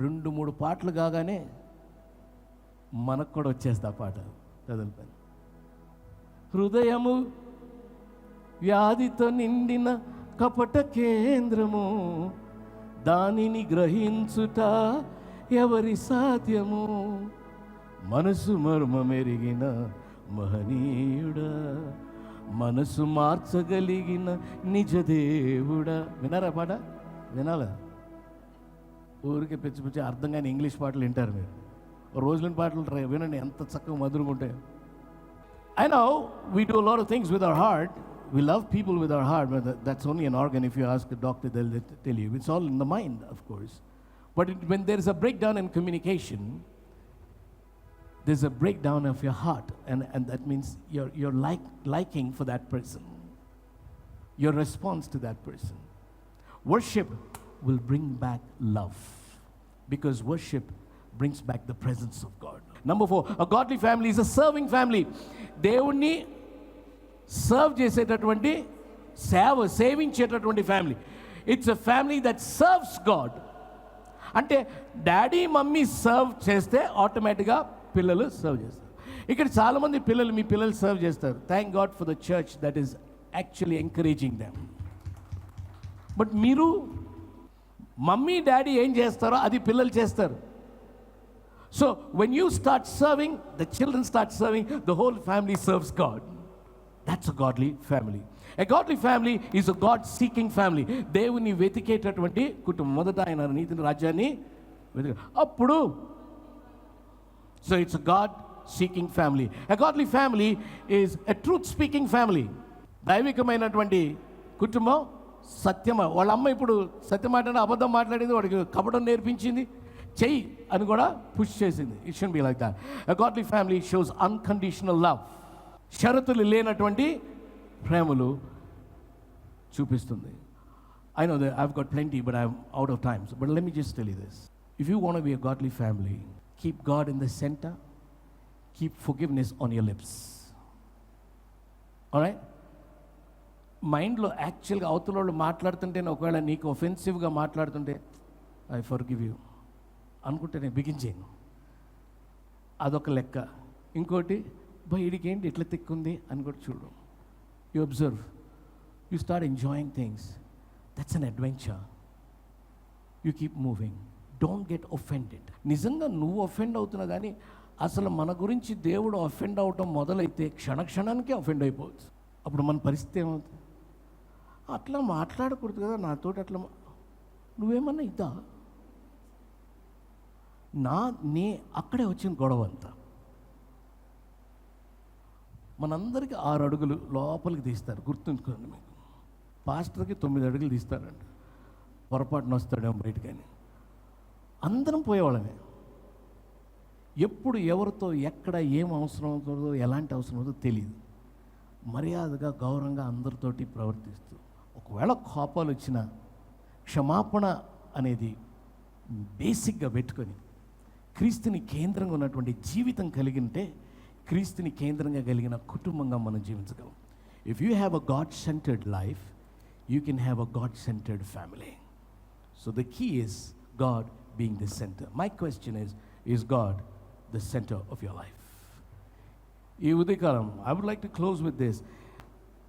2-3 పాటలు కాగానే మనకు కూడా వచ్చేస్తా పాట చదువుతాను. హృదయము వ్యాధితో నిండిన కపట కేంద్రము, దానిని గ్రహించుట ఎవరి సాధ్యము, మనసు మర్మమెరిగిన మహనీయుడా, మనసు మార్చగలిగిన నిజదేవుడా. వినారా పాట? వినాలా? ఊరికే పిచ్చి పిచ్చి అర్థం కాని ఇంగ్లీష్ పాటలు వింటారు మీరు. రోజులని పాటలు వినండి, ఎంత చక్కగా మధురంగా ఉంటాయి. I know we do a lot of things with our heart. We love people with our heart, but that's only an organ. If you ask a doctor, they'll tell you. It's all in the mind, of course. But when there is a breakdown in communication, there's a breakdown of your heart. And that means your liking for that person, your response to that person. Worship will bring back love, because worship brings back the presence of God. Number 4, a godly family is a serving family. దేవుణ్ణి serve చేసేటటువంటి, సేవించేటటువంటి family. It's a family that serves God. అంటే daddy mummy serve చేస్తే ఆటోమేటిక్గా పిల్లలు serve చేస్తారు. ఇక్కడ చాలామంది పిల్లలు, మీ పిల్లలు సర్వ్ చేస్తారు. Thank God for the church that is actually encouraging them. But మీరు మమ్మీ డాడీ ఏం చేస్తారో అది పిల్లలు చేస్తారు. So when you start serving, the children start serving, the whole family serves God. That's a godly family. A godly family is a God-seeking family. దేవుని వెతికేటటువంటి కుటుంబం. మొదట ఆయన నీతిని రాజ్యాన్ని అప్పుడు. So it's a God-seeking family. A godly family is a truth-speaking family. దైవికమైనటువంటి కుటుంబం సత్యమ. వాళ్ళ అమ్మ ఇప్పుడు సత్యం మాట్లాడి అబద్ధం మాట్లాడింది, వాడికి కపటం నేర్పించింది, చెయ్యి అని కూడా పుష్ చేసింది. It should be like that. A godly family shows unconditional love. షరతులు లేనటువంటి ప్రేమలు చూపిస్తుంది. I know that I've got plenty but I'm out of times. But let me just tell you this. If you want to be a godly family, keep God in the centre, keep forgiveness on your lips. Alright? మైండ్లో యాక్చువల్గా అవతల వాళ్ళు మాట్లాడుతుంటే, ఒకవేళ నీకు ఒఫెన్సివ్గా మాట్లాడుతుంటే, I forgive you అనుకుంటే నేను బిగించాను, అదొక లెక్క. ఇంకోటి, బయటికి ఏంటి ఎట్లా తిక్కుంది అని కూడా చూడు. You observe, you start enjoying things. That's an adventure. You keep moving. Don't get offended. నిజంగా నువ్వు ఒఫెండ్ అవుతున్నా కానీ అసలు మన గురించి దేవుడు ఒఫెండ్ అవటం మొదలైతే క్షణానికే ఒఫెండ్ అయిపోవచ్చు. అప్పుడు మన పరిస్థితి ఏమవుతుంది? అట్లా మాట్లాడకూడదు కదా నాతోటి, అట్లా నువ్వేమన్నా ఇద్దా నీ అక్కడే వచ్చిన గొడవ అంతా. మనందరికీ 6 అడుగులు లోపలికి తీస్తారు, గుర్తుంచుకోండి. మీకు పాస్టర్కి 9 అడుగులు తీస్తారంట. పొరపాటున వస్తాడేమో బయటకని. అందరం పోయేవాళ్ళమే. ఎప్పుడు ఎవరితో ఎక్కడ ఏం అవసరం అవుతుందో, ఎలాంటి అవసరం అవుతుందో తెలియదు. మర్యాదగా గౌరవంగా అందరితోటి ప్రవర్తిస్తూ, ఒకవేళ కోపాలు వచ్చినా క్షమాపణ అనేది బేసిక్గా పెట్టుకొని క్రీస్తుని కేంద్రంగా ఉన్నటువంటి జీవితం కలిగి ఉంటే, క్రీస్తుని కేంద్రంగా కలిగిన కుటుంబంగా మనం జీవించగలం. If you have a God centred life, you can have a God centred family. So the key is God being the centre. My question is God the centre of your life? ఈ ఉదయకాలం I would like to close with this.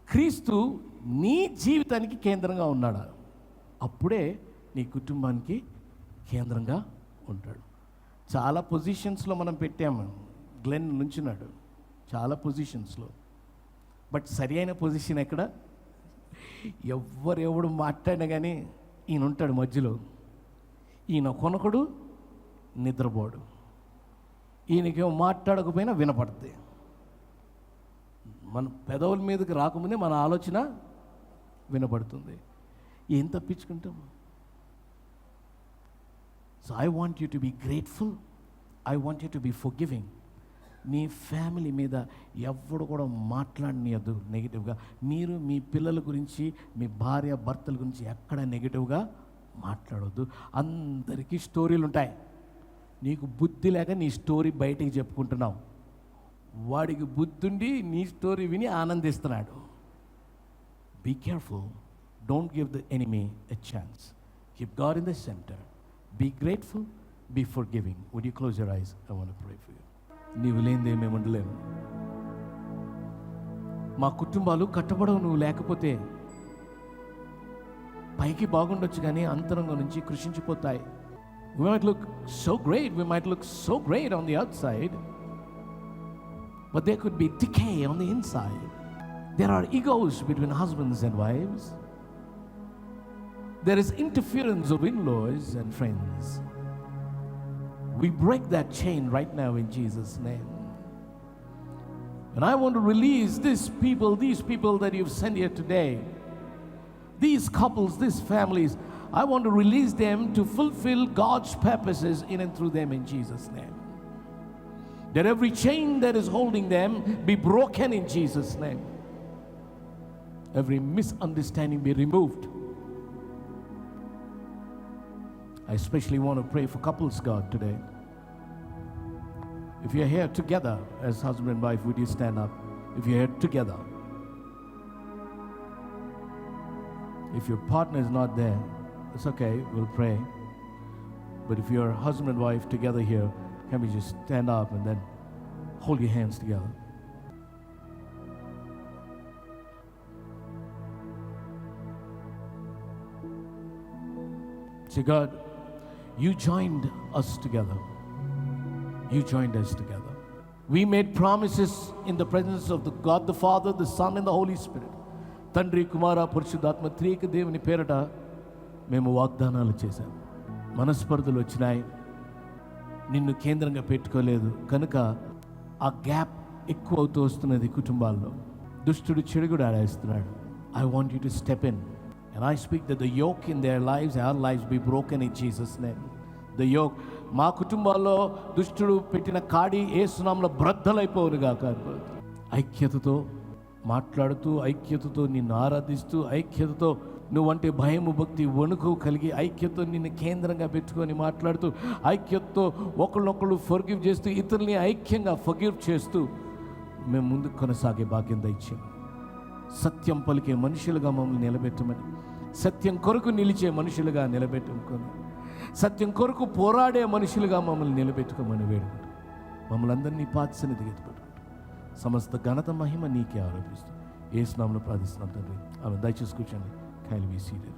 క్రీస్తు నీ జీవితానికి కేంద్రంగా ఉన్నాడా? అప్పుడే నీ కుటుంబానికి కేంద్రంగా ఉంటాడు. చాలా పొజిషన్స్లో మనం పెట్టాము. గ్లెన్ నుంచున్నాడు చాలా పొజిషన్స్లో, బట్ సరి అయిన పొజిషన్ ఎక్కడ? ఎవరెవడు మాట్లాడినా కానీ ఈయన ఉంటాడు మధ్యలో. ఈయన కొనకుడు, నిద్రపోడు. ఈయనకేమో మాట్లాడకపోయినా వినపడుతుంది. మన పెదవుల మీదకి రాకముందే మన ఆలోచన వినపడుతుంది. ఏం తప్పించుకుంటాం? So I want you to be grateful, I want you to be forgiving. మీ ఫ్యామిలీ మీద ఎవడు కూడా మాట్లాడనియద్దు నెగిటివ్గా. మీరు మీ పిల్లల గురించి, మీ భార్య భర్తల గురించి ఎక్కడ నెగిటివ్గా మాట్లాడొద్దు. అందరికీ స్టోరీలు ఉంటాయి. నీకు బుద్ధి లేక నీ స్టోరీ బయటికి చెప్పుకుంటున్నావు. వాడికి బుద్ధుండి నీ స్టోరీ విని ఆనందిస్తున్నాడు. Be careful, don't give the enemy a chance. Keep God in the centre. Be grateful, be forgiving. Would you close your eyes? I want to pray for you. నీవు లేనిదే మేము ఉండలేము. మా కుటుంబాలు కట్టబడవు నువ్వు లేకపోతే. పైకి బాగుండొచ్చు కానీ అంతరంగం నుంచి కృషించిపోతాయి. We might look so great, we might look so great on the outside, but there could be decay on the inside. There are egos between husbands and wives. There is interference of in-laws and friends. We break that chain right now in Jesus' name. And I want to release these people that you've sent here today, these couples, these families. I want to release them to fulfill God's purposes in and through them in Jesus' name. That every chain that is holding them be broken in Jesus' name. Every misunderstanding be removed. I especially want to pray for couples, God, today. If you're here together as husband and wife, would you stand up? If you're here together. If your partner is not there, it's okay, we'll pray. But if you're husband and wife together here, can we just stand up and then hold your hands together? Say, God, you joined us together. You joined us together. We made promises in the presence of the God the Father, the Son, and the Holy Spirit. తండ్రి, కుమార, పరిశుద్ధాత్మ త్రియేక దేవుని పేరట మేము వాగ్దానాలు చేశాం. మనస్పర్ధలు వచ్చినాయి, నిన్ను కేంద్రంగా పెట్టుకోలేదు కనుక ఆ గ్యాప్ ఎక్కువ అవుతూ వస్తున్నది కుటుంబాల్లో. దుష్టుడు చెడుగుడు ఆడేస్తున్నాడు. I want you to step in and I speak that the yoke in their lives, our lives, be broken in Jesus' name. The yoke, మా కుటుంబాల్లో దుష్టుడు పెట్టిన కాడి యేసు నామములో బ్రద్దలైపోవునుగాక. ఐక్యతతో మాట్లాడుతూ, ఐక్యతతో నిన్ను ఆరాధిస్తూ, ఐక్యతతో నువ్వంటే భయము, భక్తి, వణుకు కలిగి ఐక్యతతో నిన్ను కేంద్రంగా పెట్టుకొని మాట్లాడుతూ, ఐక్యతతో ఒకళ్ళొకళ్ళు ఫర్గివ్ చేస్తూ, ఇతరుల్ని ఐక్యంగా ఫర్గివ్ చేస్తూ మేము ముందుకు కొనసాగే భాగ్యం దయచేయండి. సత్యం పలికే మనుషులుగా మమ్మల్ని నిలబెట్టమని, సత్యం కొరకు నిలిచే మనుషులుగా నిలబెట్టుకొని, సత్యం కొరకు పోరాడే మనుషులుగా మమ్మల్ని నిలబెట్టుకోమని వేడుకుంటూ మమ్మల్ని అందరినీ పాత్సనిధికి ఎత్తుపట్టుకుంటూ సమస్త ఘనత మహిమ నీకే ఆరోపిస్తూ యేసు నామములో ప్రార్థిస్తున్నాం తండ్రి. ఆమె దయచేసి కూర్చోండి. Kindly be seated.